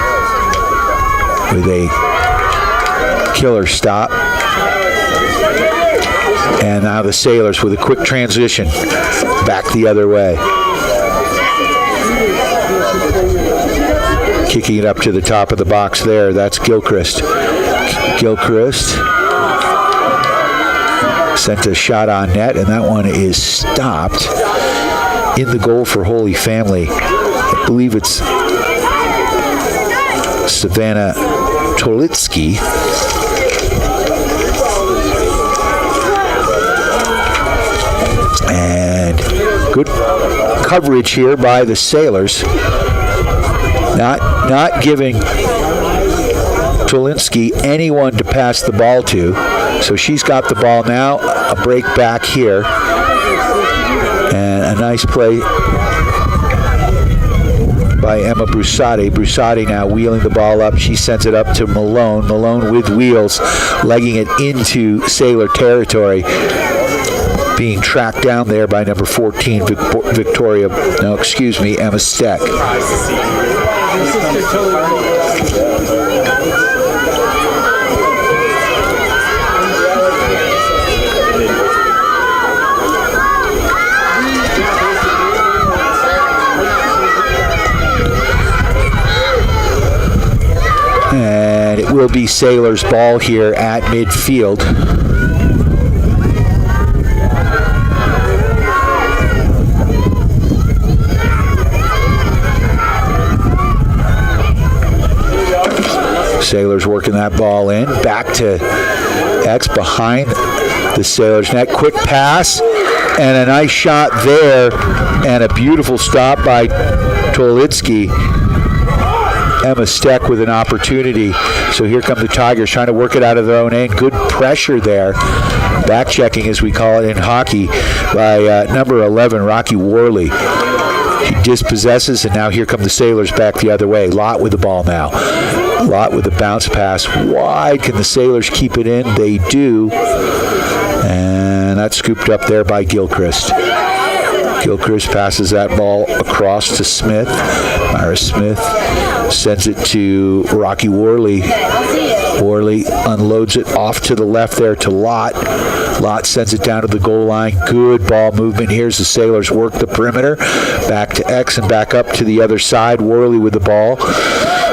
with a killer stop. And now the Sailors with a quick transition back the other way. Kicking it up to the top of the box there. That's Gilchrist. Gilchrist sent a shot on net, and that one is stopped in the goal for Holy Family. I believe it's Savannah Tolitsky. And good coverage here by the Sailors. Not giving Tolinsky anyone to pass the ball to. So she's got the ball now. A break back here. And a nice play by Emma Brusati. Brusati now wheeling the ball up. She sends it up to Malone. Malone with wheels, legging it into Sailor territory. Being tracked down there by number 14, Emma Steck. And it will be Sailors' ball here at midfield. Sailors working that ball in. Back to X behind the Sailors' net. Quick pass and a nice shot there. And a beautiful stop by Tolitsky. Emma Steck with an opportunity. So here come the Tigers trying to work it out of their own end. Good pressure there. Back checking, as we call it in hockey, by number 11, Rocky Worley. He dispossesses, and now here come the Sailors back the other way. Lott with the ball now. Lott with the bounce pass. Wide. Can the Sailors keep it in? They do. And that's scooped up there by Gilchrist. Gilchrist passes that ball across to Smith. Myra Smith sends it to Rocky Worley. Worley unloads it off to the left there to Lott. Lott sends it down to the goal line. Good ball movement. Here's the Sailors work the perimeter. Back to X and back up to the other side. Worley with the ball.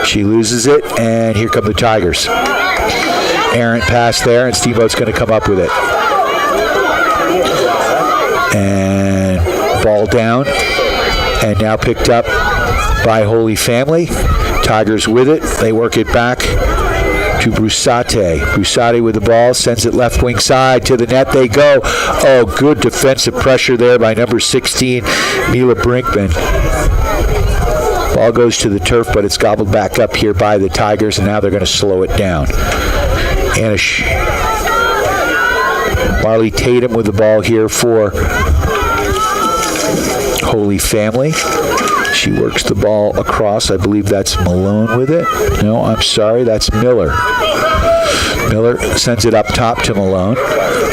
She loses it, and here come the Tigers. Errant pass there, and Steamboat's going to come up with it. And ball down, and now picked up by Holy Family. Tigers with it. They work it back to Brusate. Brusate with the ball, sends it left wing side to the net. They go. Oh, good defensive pressure there by number 16, Mila Brinkman. Ball goes to the turf, but it's gobbled back up here by the Tigers, and now they're going to slow it down. Marley Tatum with the ball here for Holy Family. She works the ball across. I believe that's Malone with it. No, I'm sorry, that's Miller. Miller sends it up top to Malone.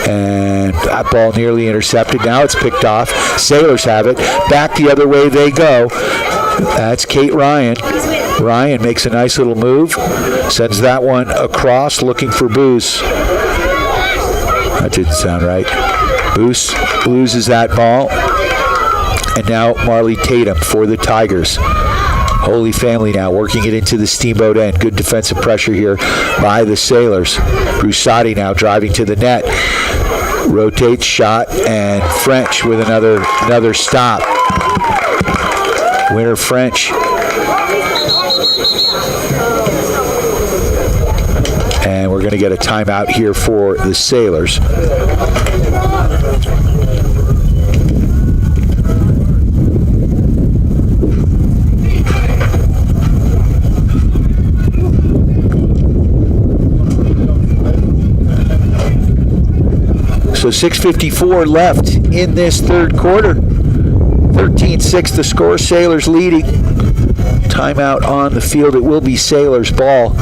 And that ball nearly intercepted. Now it's picked off. Sailors have it. Back the other way they go. That's Kate Ryan. Ryan makes a nice little move. Sends that one across, looking for Boos. That didn't sound right. Boos loses that ball. And now Marley Tatum for the Tigers. Holy Family now working it into the Steamboat end. Good defensive pressure here by the Sailors. Brusati now driving to the net. Rotates, shot, and French with another stop. Winter French. And we're going to get a timeout here for the Sailors. So 6:54 left in this third quarter. 13-6 the score. Sailors leading. Timeout on the field. It will be Sailors ball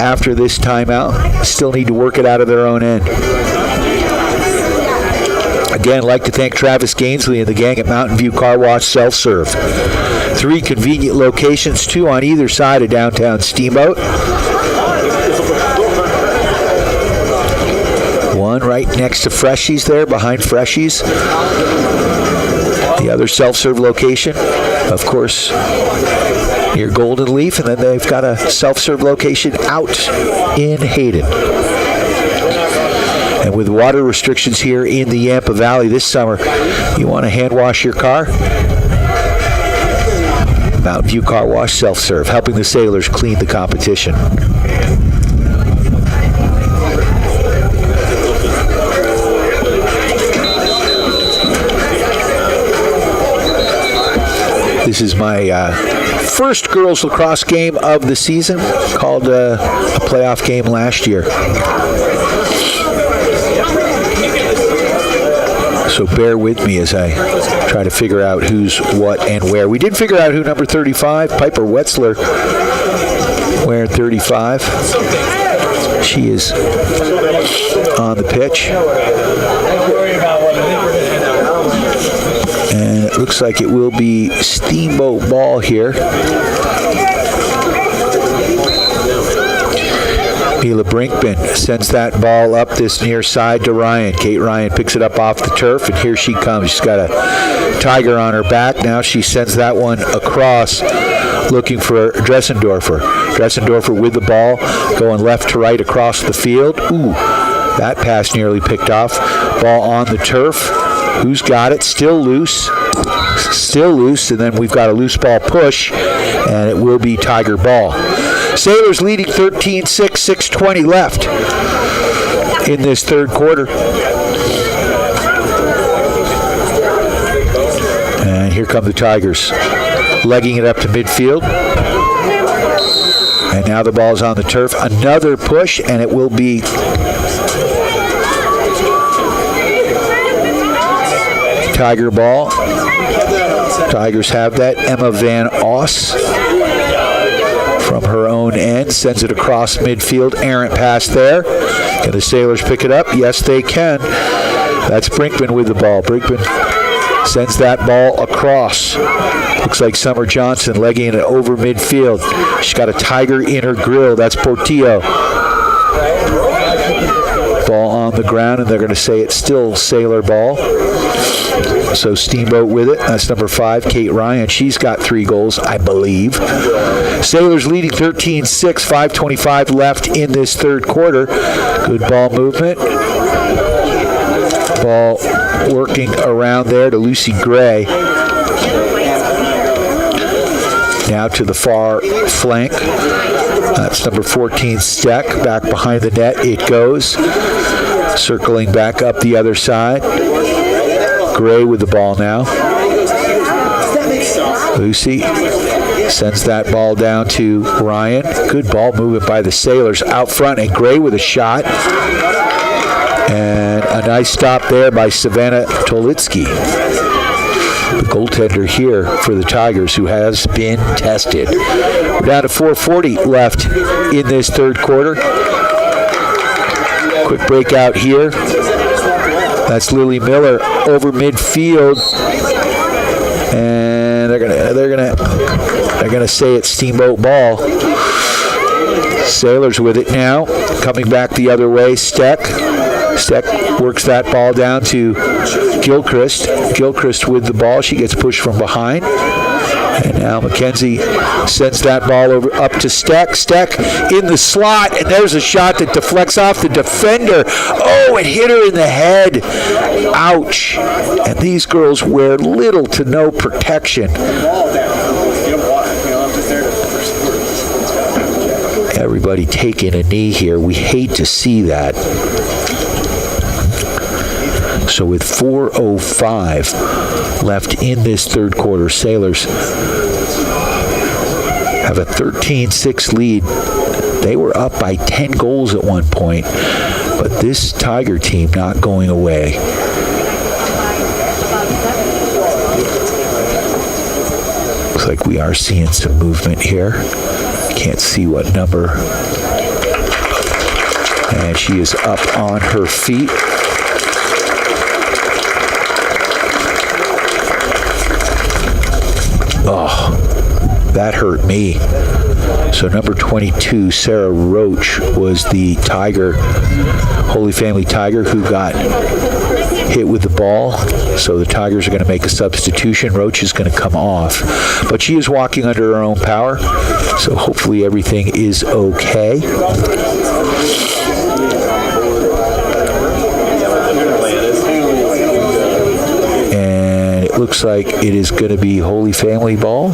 after this timeout. Still need to work it out of their own end. Again, I'd like to thank Travis Gainsley and the gang at Mountain View Car Wash Self-Serve. 3 convenient locations, 2 on either side of downtown Steamboat. One right next to Freshies there, behind Freshies. The other self-serve location, of course, near Golden Leaf, and then they've got a self-serve location out in Hayden. And with water restrictions here in the Yampa Valley this summer, you want to hand wash your car? Mountain View Car Wash Self-Serve, helping the Sailors clean the competition. This is my first girls lacrosse game of the season, called a playoff game last year. So bear with me as I try to figure out who's what and where. We did figure out who number 35, Piper Wetzler, wearing 35. She is on the pitch. And it looks like it will be Steamboat ball here. Mila Brinkman sends that ball up this near side to Ryan. Kate Ryan picks it up off the turf, and here she comes. She's got a tiger on her back. Now she sends that one across, looking for Dressendorfer. Dressendorfer with the ball, going left to right across the field. Ooh, that pass nearly picked off. Ball on the turf. Who's got it? Still loose. Still loose, and then we've got a loose ball push, and it will be Tiger ball. Sailors leading 13-6, 6:20 left in this third quarter. And here come the Tigers, legging it up to midfield. And now the ball's on the turf. Another push, and it will be Tiger ball. Tigers have that. Emma Van Oss from her own end sends it across midfield. Errant pass there. Can the Sailors pick it up? Yes, they can. That's Brinkman with the ball. Brinkman sends that ball across. Looks like Summer Johnson legging it over midfield. She's got a Tiger in her grill. That's Portillo. Ball on the ground, and they're going to say it's still Sailor ball. So Steamboat with it. That's number 5, Kate Ryan. She's got 3 goals, I believe. Sailors leading 13-6, 5:25 left in this third quarter. Good ball movement. Ball working around there to Lucy Gray. Now to the far flank. That's number 14, Steck. Back behind the net it goes. Circling back up the other side. Gray with the ball now. Lucy sends that ball down to Ryan. Good ball movement by the Sailors out front, and Gray with a shot. And a nice stop there by Savannah Tolitsky, the goaltender here for the Tigers, who has been tested. We're down to 4:40 left in this third quarter. Quick breakout here. That's Lily Miller over midfield, and they're gonna say it's Steamboat ball. Sailors with it now, coming back the other way. Steck works that ball down to Gilchrist. Gilchrist with the ball. She gets pushed from behind. And now Mackenzie sends that ball over up to Steck. Steck in the slot, and there's a shot that deflects off the defender. Oh, it hit her in the head. Ouch. And these girls wear little to no protection. everybody taking a knee here. We hate to see that. So with 4:05 left in this third quarter, Sailors have a 13-6 lead. They were up by 10 goals at one point, but this Tiger team not going away. Looks like we are seeing some movement here. Can't see what number. And she is up on her feet. Oh, that hurt me. So number 22, Sarah Roach, was the Tiger, Holy Family Tiger, who got hit with the ball. So the Tigers are going to make a substitution. Roach is going to come off. But she is walking under her own power, so hopefully everything is okay. And it looks like it is going to be Holy Family ball.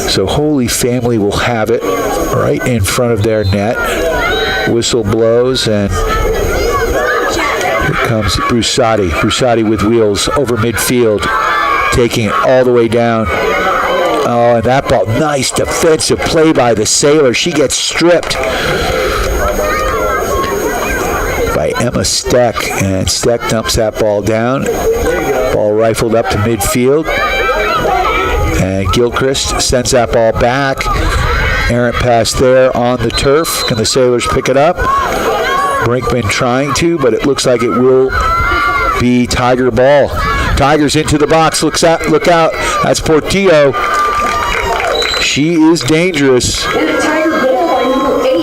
So Holy Family will have it right in front of their net. Whistle blows, and here comes Brusati. Brusati with wheels over midfield, taking it all the way down. Oh, and that ball, nice defensive play by the Sailor. She gets stripped by Emma Steck, and Steck dumps that ball down. Ball rifled up to midfield. And Gilchrist sends that ball back. Errant pass there on the turf. Can the Sailors pick it up? Brinkman trying to, but it looks like it will be Tiger ball. Tigers into the box. Look out. That's Portillo. She is dangerous. And a Tiger goal by number 8,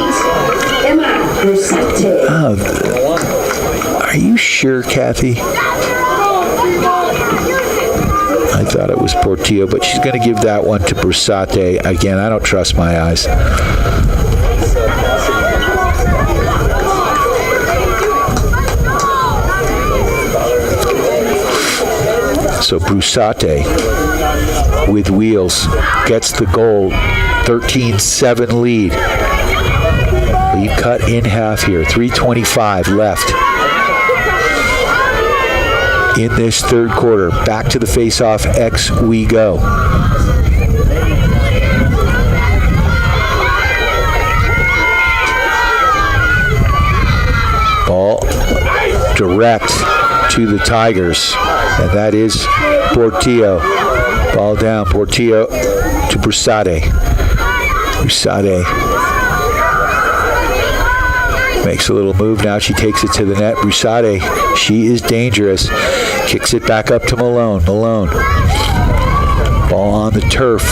Emma Brusati. Are you sure, Kathy? I thought it was Portillo, but she's going to give that one to Brusati. Again, I don't trust my eyes. So Brusati with wheels gets the goal. 13-7 lead. Lead cut in half here. 3:25 left in this third quarter. Back to the face-off X we go. Ball direct to the Tigers, and that is Portillo. Ball down, Portillo to Brusati. Brusati makes a little move now. She takes it to the net. Brusati, she is dangerous. Kicks it back up to Malone. Malone. Ball on the turf.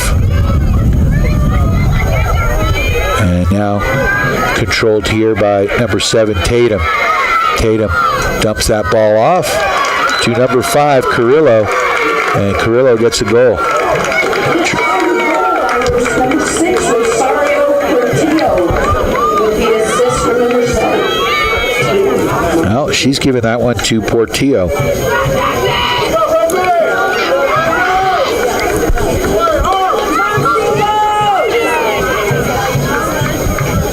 And now controlled here by number 7, Tatum. Tatum dumps that ball off to number 5, Carrillo. And Carrillo gets a goal. Number 6, Rosario Portillo, with the assist from number 7. Well, she's giving that one to Portillo.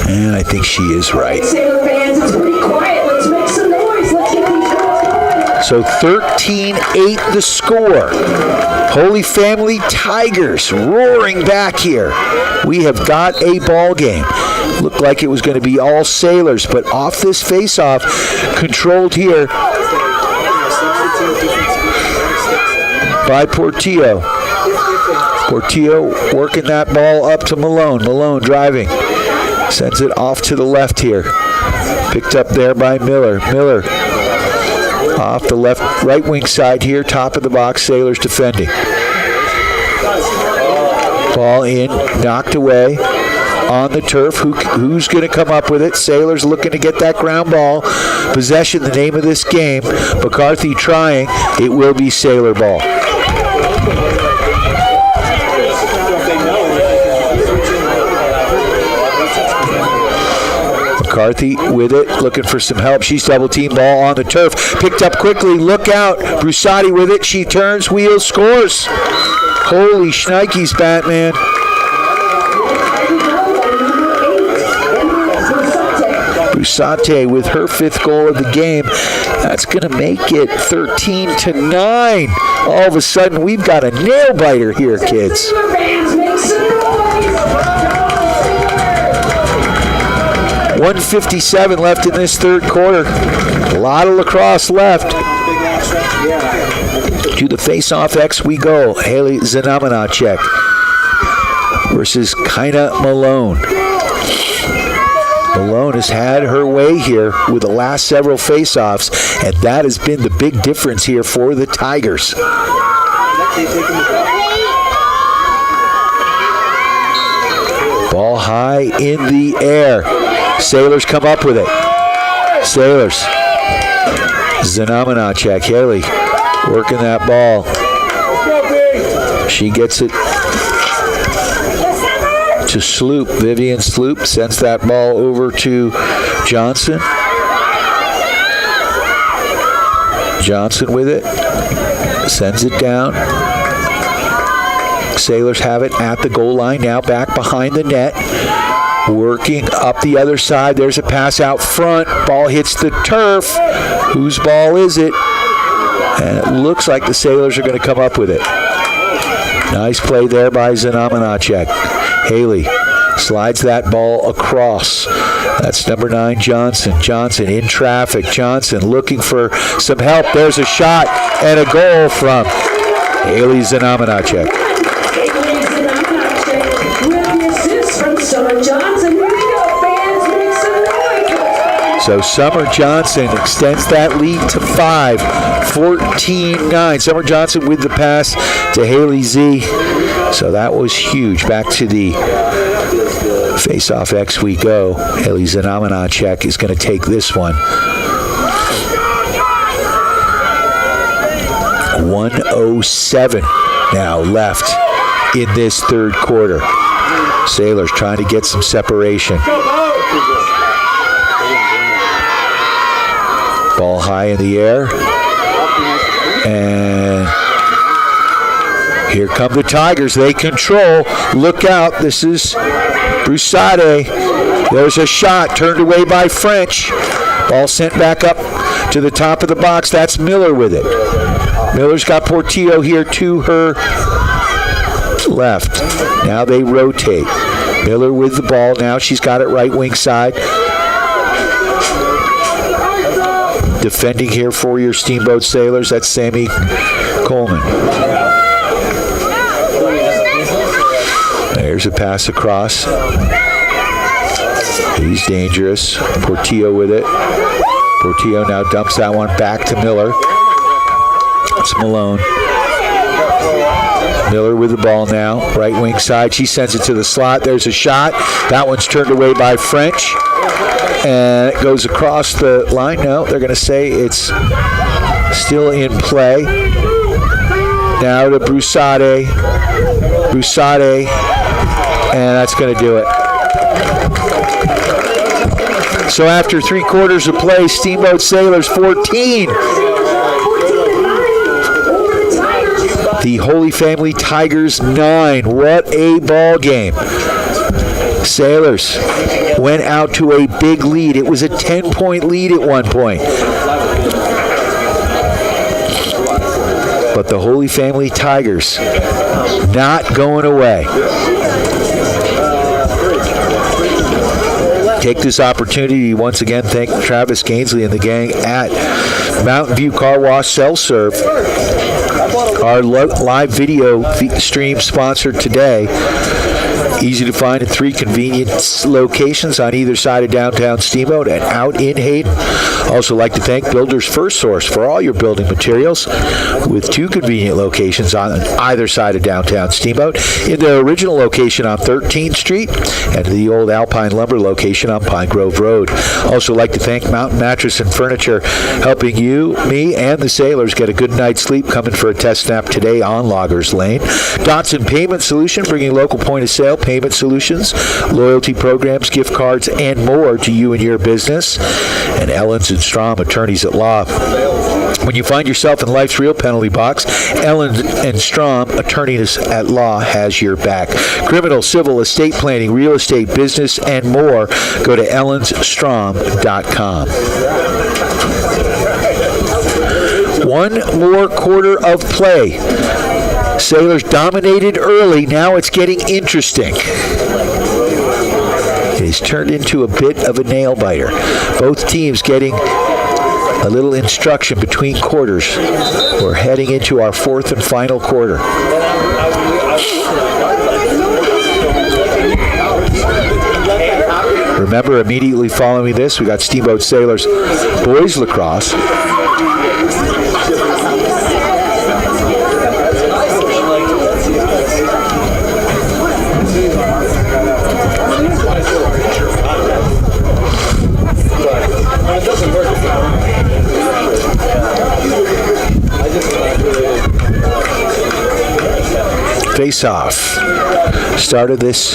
And I think she is right. Sailor fans, it's pretty quiet. Let's make some noise. Let's get these girls going. So 13-8 the score. Holy Family Tigers roaring back here. We have got a ball game. Looked like it was going to be all Sailors, but off this face-off, controlled here by Portillo. Portillo working that ball up to Malone. Malone driving. Sends it off to the left here. Picked up there by Miller. Miller off the right wing side here, top of the box, Sailors defending. Ball in, knocked away on the turf. Who's going to come up with it? Sailors looking to get that ground ball. Possession, the name of this game. McCarthy trying. It will be Sailor ball. McCarthy with it, looking for some help. She's double-team, ball on the turf. Picked up quickly. Look out. Brusati with it. She turns, wheels, scores. Holy shnikes, Batman. Brusati with her 5th goal of the game. That's going to make it 13-9. All of a sudden, we've got a nail-biter here, kids. 1:57 left in this third quarter. A lot of lacrosse left. To the face-off X we go. Haley Zanamanacek versus Kaina Malone. Malone has had her way here with the last several face-offs, and that has been the big difference here for the Tigers. Ball high in the air. Sailors come up with it. Sailors. Zanamanacek, Haley working that ball. She gets it to Sloop. Vivian Sloop sends that ball over to Johnson. Johnson with it. Sends it down. Sailors have it at the goal line now, back behind the net. Working up the other side. There's a pass out front. Ball hits the turf. Whose ball is it? And it looks like the Sailors are going to come up with it. Nice play there by Zanamanacek. Haley slides that ball across. That's number 9, Johnson. Johnson in traffic. Johnson looking for some help. There's a shot and a goal from Haley Zanamanacek. Summer Johnson, here we go, fans, make some noise. So Summer Johnson extends that lead to 5, 14-9. Summer Johnson with the pass to Haley Z. So that was huge. Back to the face-off X we go. Haley Zanamanacek is going to take this one. 1:07 now left in this third quarter. Sailors trying to get some separation. Ball high in the air. And here come the Tigers. They control. Look out. This is Brusade. There's a shot turned away by French. Ball sent back up to the top of the box. That's Miller with it. Miller's got Portillo here to her left. Now they rotate. Miller with the ball now. She's got it right wing side. Defending here for your Steamboat Sailors. That's Sammy Coleman. There's a pass across. He's dangerous. Portillo with it. Portillo now dumps that one back to Miller. It's Malone. Miller with the ball now, right wing side. She sends it to the slot. There's a shot. That one's turned away by French. And it goes across the line. No, they're going to say it's still in play. Now to Brusade. Brusade. And that's going to do it. So after 3 quarters of play, Steamboat Sailors 14. The Holy Family Tigers 9. What a ball game. Sailors went out to a big lead. It was a 10-point lead at one point. But the Holy Family Tigers not going away. Take this opportunity to once again thank Travis Gainsley and the gang at Mountain View Car Wash Self-Serve. Our live video stream sponsored today. Easy to find at 3 convenient locations on either side of downtown Steamboat and out in Hayden. Also like to thank Builders First Source for all your building materials with 2 convenient locations on either side of downtown Steamboat. In their original location on 13th Street and the old Alpine Lumber location on Pine Grove Road. Also like to thank Mountain Mattress and Furniture, helping you, me, and the Sailors get a good night's sleep, coming for a test nap today on Loggers Lane. Dotson Payment Solution, bringing local point of sale payment solutions, loyalty programs, gift cards, and more to you and your business. And Ellens and Strom, attorneys at law. When you find yourself in life's real penalty box, Ellens and Strom, attorneys at law, has your back. Criminal, civil, estate planning, real estate, business, and more. Go to ellensstrom.com. One more quarter of play. Sailors dominated early. Now it's getting interesting. It has turned into a bit of a nail-biter. Both teams getting a little instruction between quarters. We're heading into our fourth and final quarter. Remember, immediately following this, we got Steamboat Sailors boys lacrosse. Face-off. Start of this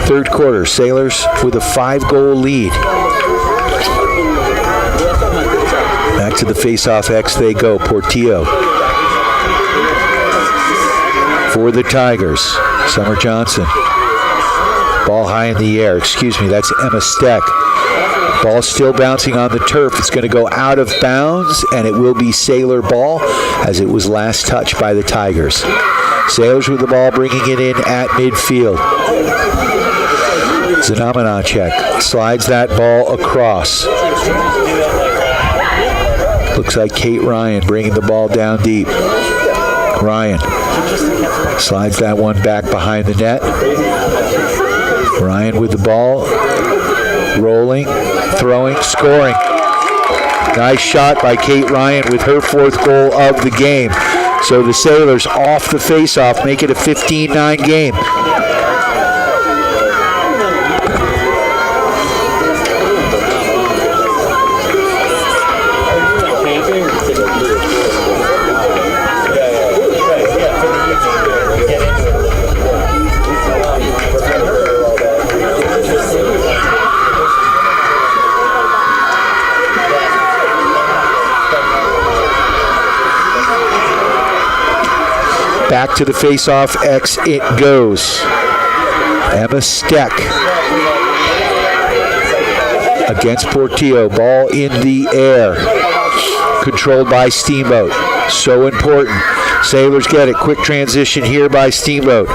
third quarter. Sailors with a 5-goal lead. Back to the face-off X they go. Portillo for the Tigers. Summer Johnson. Ball high in the air. Excuse me, that's Emma Steck. Ball still bouncing on the turf. It's going to go out of bounds, and it will be Sailor ball as it was last touched by the Tigers. Sailors with the ball, bringing it in at midfield. Zanamanacek slides that ball across. Looks like Kate Ryan bringing the ball down deep. Ryan slides that one back behind the net. Ryan with the ball, rolling, throwing, scoring. Nice shot by Kate Ryan with her 4th goal of the game. So the Sailors off the face-off, make it a 15-9 game. Back to the face-off X it goes. Emma Steck against Portillo. Ball in the air. Controlled by Steamboat. So important. Sailors get it. Quick transition here by Steamboat.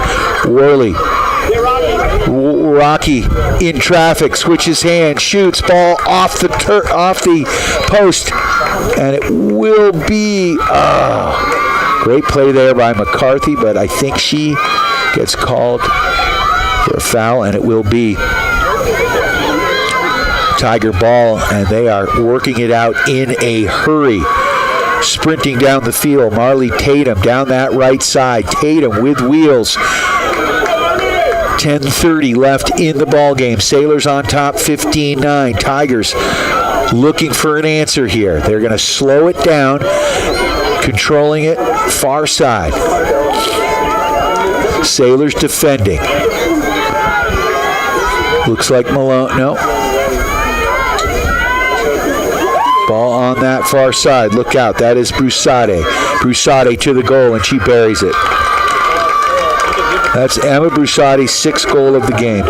Worley. Rocky in traffic. Switches hands. Shoots. Ball off the post. And it will be... great play there by McCarthy, but I think she gets called for a foul, and it will be Tiger ball, and they are working it out in a hurry. Sprinting down the field, Marley Tatum down that right side. Tatum with wheels. 10:30 left in the ball game. Sailors on top, 15-9. Tigers looking for an answer here. They're going to slow it down. Controlling it, far side. Sailors defending. Looks like Malone, no. Ball on that far side, look out, that is Brusade. Brusade to the goal, and she buries it. That's Emma Brusade's 6th goal of the game.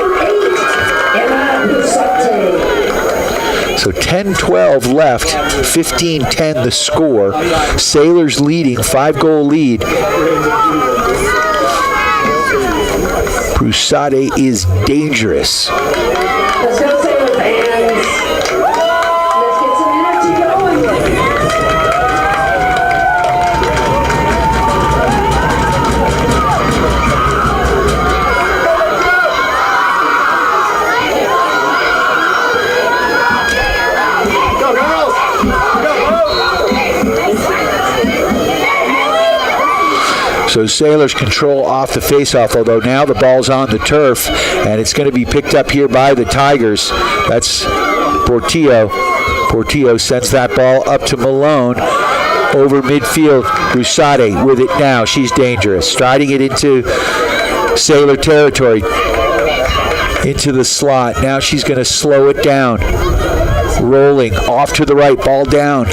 So 10-12 left, 15-10 the score. Sailors leading, 5-goal lead. Brusade is dangerous. Let's go, Sailor fans. Let's get some energy going. So Sailors control off the faceoff, although now the ball's on the turf, and it's going to be picked up here by the Tigers. That's Portillo. Portillo sends that ball up to Malone. Over midfield, Brusade with it now. She's dangerous. Striding it into Sailor territory. Into the slot. Now she's going to slow it down. Rolling off to the right. Ball down.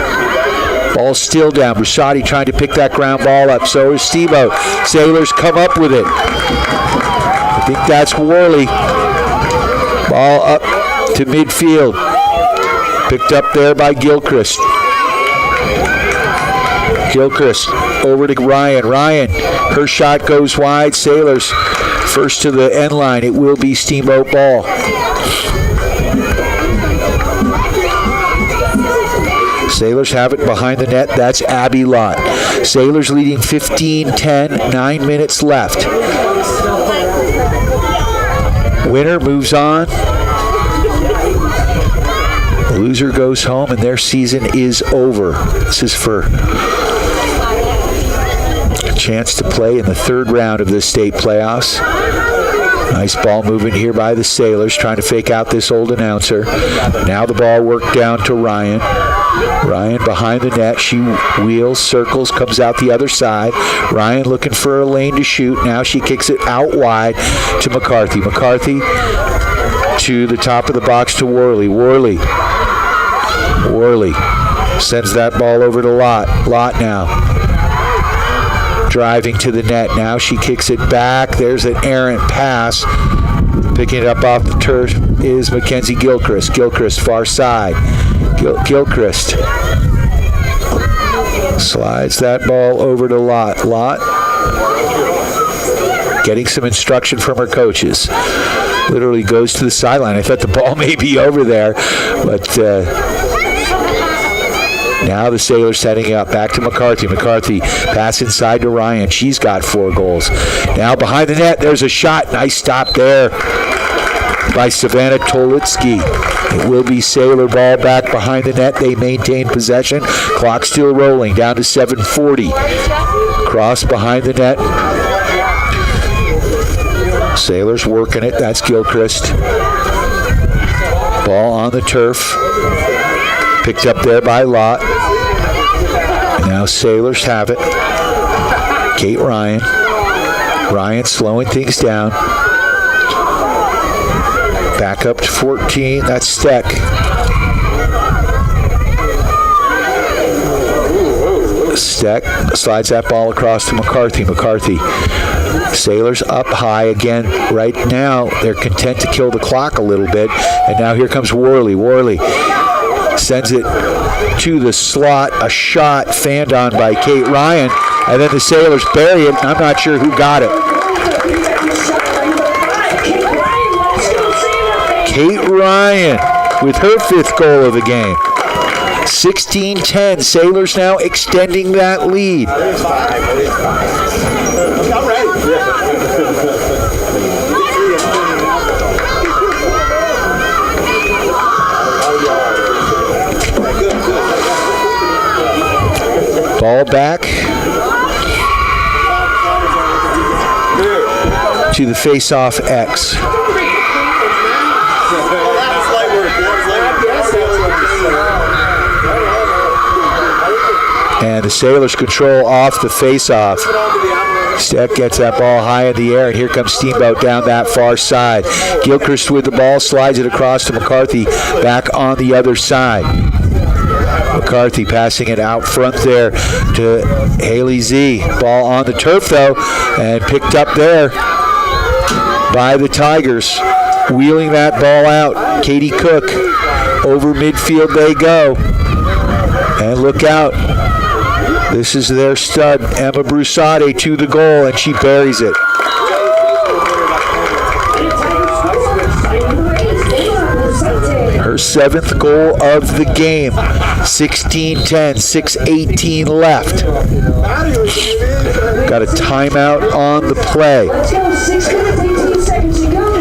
Ball still down. Brusati trying to pick that ground ball up. So is Steamboat. Sailors come up with it. I think that's Worley. Ball up to midfield. Picked up there by Gilchrist. Gilchrist over to Ryan. Ryan, her shot goes wide. Sailors first to the end line. It will be Steamboat ball. Sailors have it behind the net. That's Abby Lott. Sailors leading 15-10, 9 minutes left. Winner moves on. Loser goes home, and their season is over. This is for a chance to play in the third round of the state playoffs. Nice ball movement here by the Sailors, trying to fake out this old announcer. Now the ball worked down to Ryan. Ryan behind the net. She wheels, circles, comes out the other side. Ryan looking for a lane to shoot. Now she kicks it out wide to McCarthy. McCarthy to the top of the box to Worley. Worley sends that ball over to Lott. Lott now driving to the net. Now she kicks it back. There's an errant pass. Picking it up off the turf is Mackenzie Gilchrist. Gilchrist far side. Gilchrist slides that ball over to Lott. Lott getting some instruction from her coaches. Literally goes to the sideline. I thought the ball may be over there, but now the Sailors setting up. Back to McCarthy. McCarthy pass inside to Ryan. She's got 4 goals. Now behind the net, there's a shot. Nice stop there by Savannah Tolitsky. It will be Sailor ball back behind the net. They maintain possession. Clock still rolling down to 7:40. Cross behind the net. Sailors working it. That's Gilchrist. Ball on the turf. Picked up there by Lott. Now Sailors have it. Kate Ryan. Ryan slowing things down. Back up to 14. That's Steck. Steck slides that ball across to McCarthy. McCarthy. Sailors up high again. Right now, they're content to kill the clock a little bit. And now here comes Worley. Worley sends it to the slot. A shot fanned on by Kate Ryan. And then the Sailors bury it. I'm not sure who got it. Kate Ryan with her 5th goal of the game. 16-10. Sailors now extending that lead. Ball back to the face-off X. And the Sailors control off the face-off. Steck gets that ball high in the air, and here comes Steamboat down that far side. Gilchrist with the ball, slides it across to McCarthy, back on the other side. McCarthy passing it out front there to Haley Z. Ball on the turf, though, and picked up there by the Tigers. Wheeling that ball out. Katie Cook. Over midfield they go. And look out. This is their stud, Emma Brusati, to the goal, and she buries it. Her 7th goal of the game. 16-10, 6:18 left. Got a timeout on the play.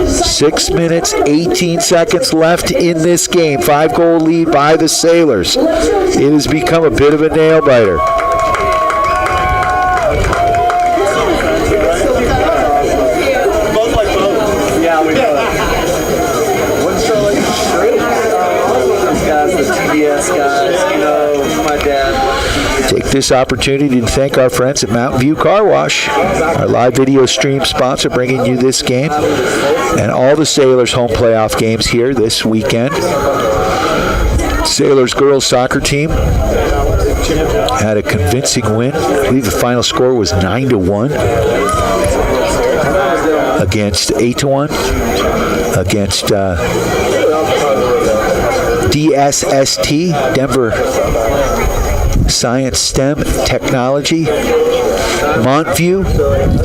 6 minutes, 18 seconds left in this game. 5-goal lead by the Sailors. It has become a bit of a nail-biter. this opportunity to thank our friends at Mountain View Car Wash, our live video stream sponsor, bringing you this game and all the Sailors home playoff games here this weekend. Sailors girls soccer team had a convincing win. I believe the final score was 9-1 against 8-1 against DSST, Denver Science STEM Technology. Montview,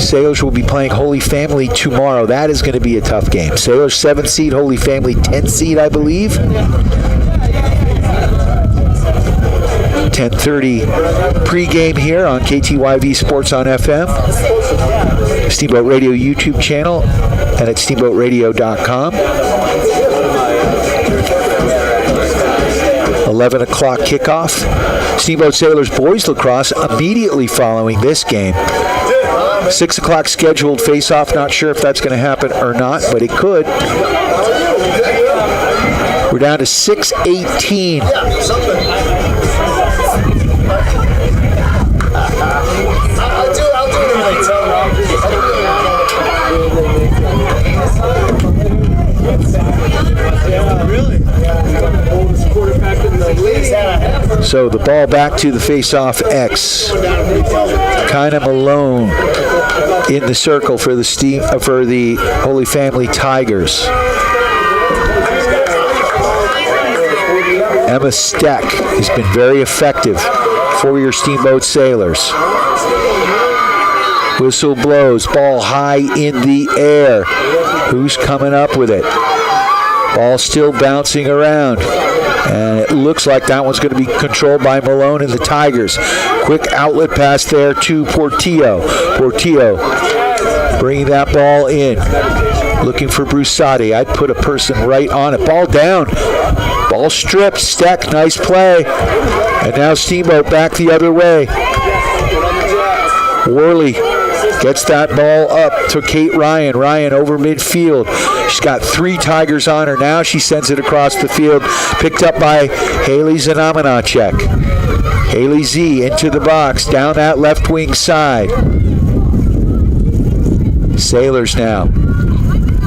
Sailors will be playing Holy Family tomorrow. That is going to be a tough game. Sailors 7th seed, Holy Family 10th seed, I believe. 10:30 pregame here on KTYV Sports on FM, Steamboat Radio YouTube channel, and at steamboatradio.com. 11 o'clock kickoff. Steamboat Sailors boys lacrosse immediately following this game. 6 o'clock scheduled face-off. Not sure if that's going to happen or not, but it could. We're down to 6:18. So the ball back to the face-off X. Kind of Malone in the circle for the Holy Family Tigers. Emma Steck has been very effective for your Steamboat Sailors. Whistle blows, ball high in the air. Who's coming up with it? Ball still bouncing around. And it looks like that one's going to be controlled by Malone and the Tigers. Quick outlet pass there to Portillo. Portillo bringing that ball in. Looking for Brusati. I'd put a person right on it. Ball down. Ball stripped. Steck, nice play. And now Steamboat back the other way. Worley gets that ball up to Kate Ryan. Ryan over midfield. She's got 3 Tigers on her now. She sends it across the field. Picked up by Haley Zanamanacek. Haley Z into the box. Down that left wing side. Sailors now.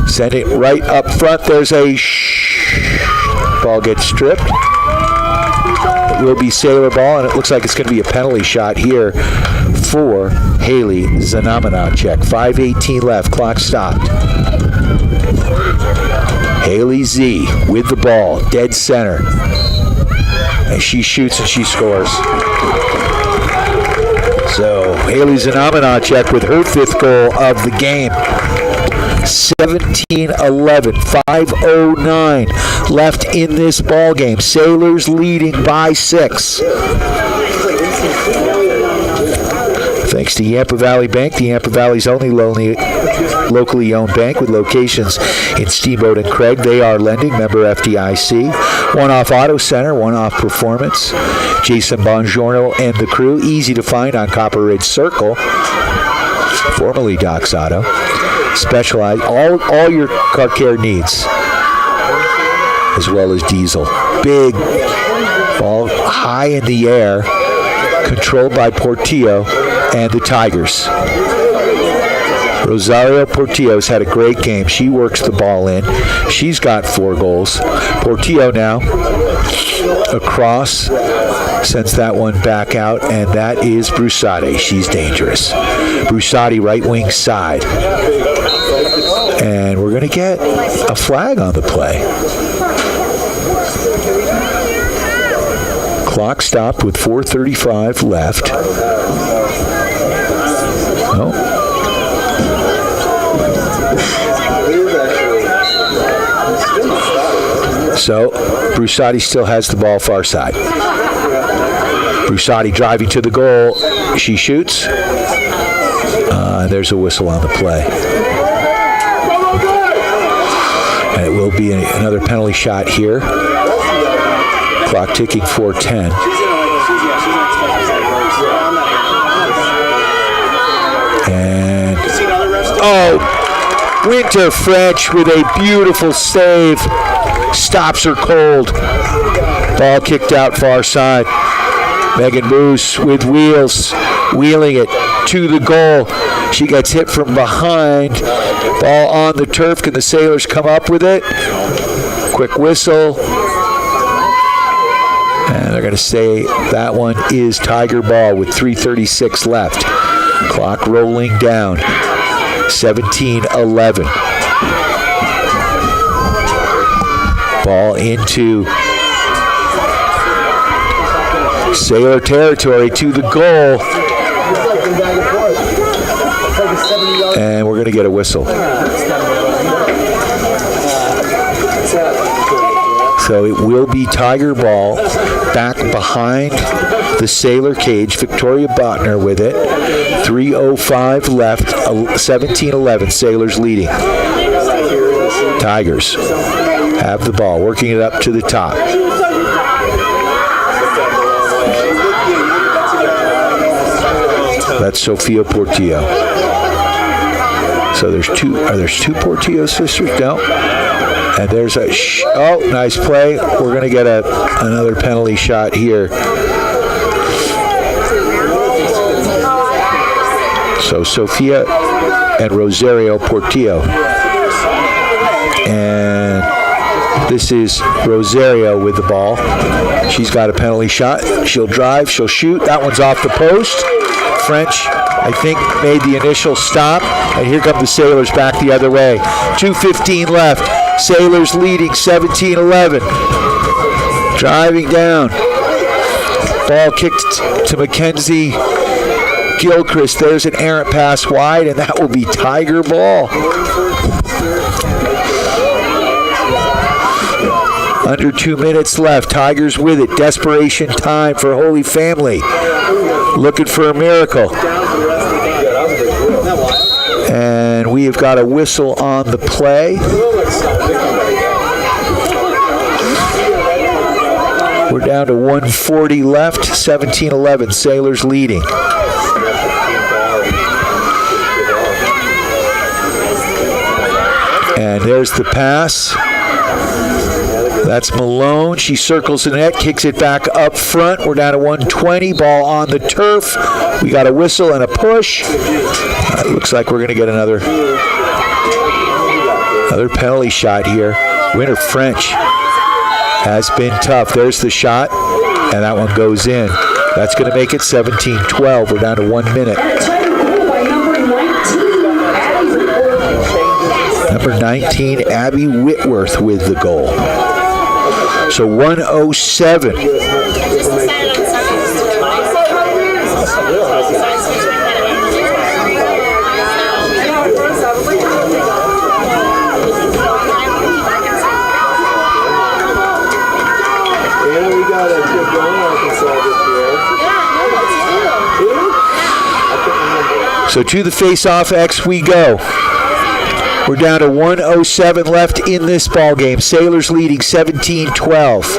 Send it right up front. There's a ball gets stripped. It will be Sailor ball, and it looks like it's going to be a penalty shot here for Haley Zanamanacek. 5:18 left. Clock stopped. Haley Z with the ball. Dead center. And she shoots and she scores. So Haley Zanamanacek with her 5th goal of the game. 17-11, 5:09 left in this ball game. Sailors leading by 6. Thanks to Yampa Valley Bank, the Yampa Valley's only locally owned bank with locations in Steamboat and Craig. They are lending, member FDIC. One-Off Auto Center, One-Off Performance. Jason Bongiorno and the crew, easy to find on Copper Ridge Circle, formerly Doc's Auto. Specialize all your car care needs, as well as diesel. Big ball high in the air, controlled by Portillo and the Tigers. Rosario Portillo's had a great game. She works the ball in. She's got 4 goals. Portillo now across, sends that one back out, and that is Brusati. She's dangerous. Brusati right wing side. And we're going to get a flag on the play. Clock stopped with 4:35 left. Oh. So, Brusati still has the ball far side. Brusati driving to the goal. She shoots. There's a whistle on the play. And it will be another penalty shot here. Clock ticking 4:10. And Winter French with a beautiful save. Stops her cold. Ball kicked out far side. Megan Bruce with wheels, wheeling it to the goal. She gets hit from behind. Ball on the turf. Can the Sailors come up with it? Quick whistle. And they're going to say that one is Tiger ball with 3:36 left. Clock rolling down. 17-11. Ball into Sailor territory to the goal. And we're going to get a whistle. So it will be Tiger ball back behind the Sailor cage. Victoria Botner with it. 3:05 left. 17-11. Sailors leading. Tigers have the ball, working it up to the top. That's Sofia Portillo. So there's two Portillo sisters? No. And there's a nice play. We're going to get another penalty shot here. So Sofia and Rosario Portillo. And this is Rosario with the ball. She's got a penalty shot. She'll drive, she'll shoot. That one's off the post. French, I think, made the initial stop. And here come the Sailors back the other way. 2:15 left. Sailors leading 17-11. Driving down. Ball kicked to Mackenzie Gilchrist. There's an errant pass wide, and that will be Tiger ball. Under 2 minutes left. Tigers with it. Desperation time for Holy Family. Looking for a miracle. And we have got a whistle on the play. We're down to 1:40 left. 17-11. Sailors leading. And there's the pass. That's Malone. She circles the net, kicks it back up front. We're down to 1:20. Ball on the turf. We got a whistle and a push. It looks like we're going to get another penalty shot here. Winter French has been tough. There's the shot, and that one goes in. That's going to make it 17-12. We're down to 1 minute. Number 19, Abby Whitworth with the goal. So 1:07. So to the face-off X we go. We're down to 1:07 left in this ball game. Sailors leading 17-12.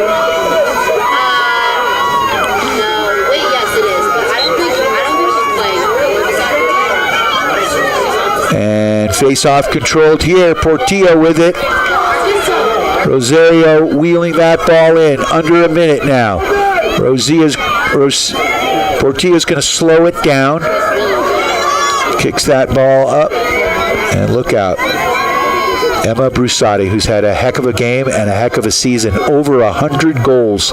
And face-off controlled here. Portillo with it. Rosario wheeling that ball in. Under a minute now. Portillo's going to slow it down. Kicks that ball up. And look out. Emma Brusati, who's had a heck of a game and a heck of a season. Over 100 goals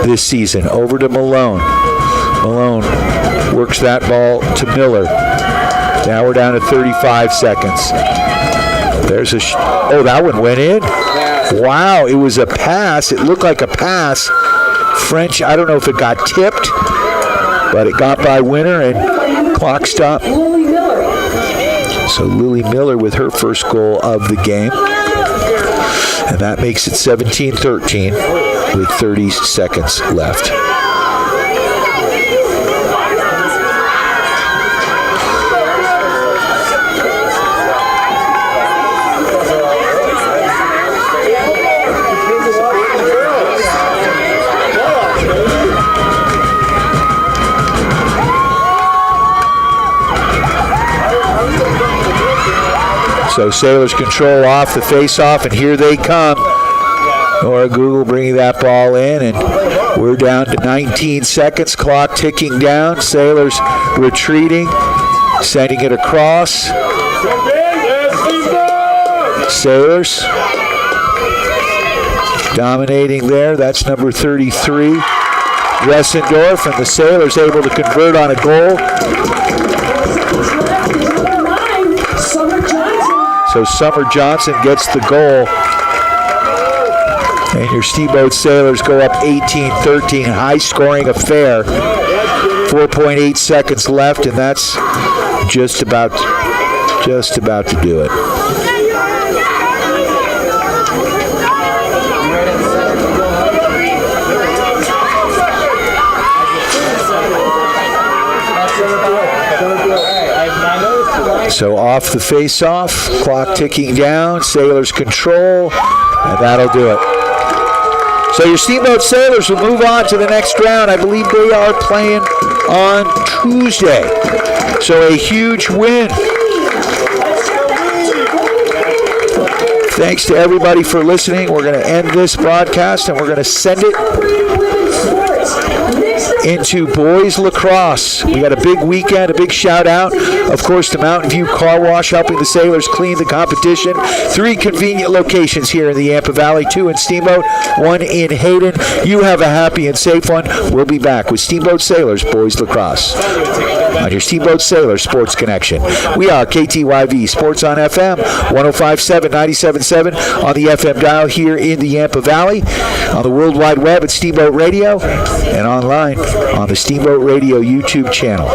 this season. Over to Malone. Malone works that ball to Miller. Now we're down to 35 seconds. There's a... that one went in. Wow, it was a pass. It looked like a pass. French, I don't know if it got tipped, but it got by Winter and clock stop. So Lily Miller with her first goal of the game. And that makes it 17-13 with 30 seconds left. So Sailors control off the face-off, and here they come. Nora Google bringing that ball in, and we're down to 19 seconds. Clock ticking down. Sailors retreating, sending it across. Sailors dominating there. That's number 33, Dressendorf, and the Sailors able to convert on a goal. So Summer Johnson gets the goal. And your Steamboat Sailors go up 18-13, high-scoring affair. 4.8 seconds left, and that's just about to do it. So off the face-off, clock ticking down, Sailors control, and that'll do it. So your Steamboat Sailors will move on to the next round. I believe they are playing on Tuesday. So a huge win. Thanks to everybody for listening. We're going to end this broadcast and we're going to send it into boys lacrosse. We got a big weekend, a big shout out, of course, to Mountain View Car Wash helping the Sailors clean the competition. 3 convenient locations here in the Yampa Valley, 2 in Steamboat, 1 in Hayden. You have a happy and safe one. We'll be back with Steamboat Sailors boys lacrosse on your Steamboat Sailors Sports Connection. We are KTYV Sports on FM 105.7, 97.7 on the FM dial here in the Yampa Valley, on the World Wide Web at Steamboat Radio, and online on the Steamboat Radio YouTube channel.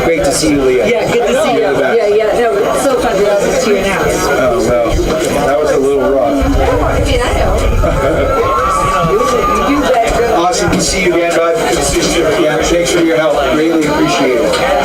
Great to see you, Leah. Yeah, good to see you. Yeah. No, it's so fun to listen to you now. Oh, well, that was a little rough. I know. Awesome to see you again, bud. Yeah, thanks for your help. Greatly appreciate it.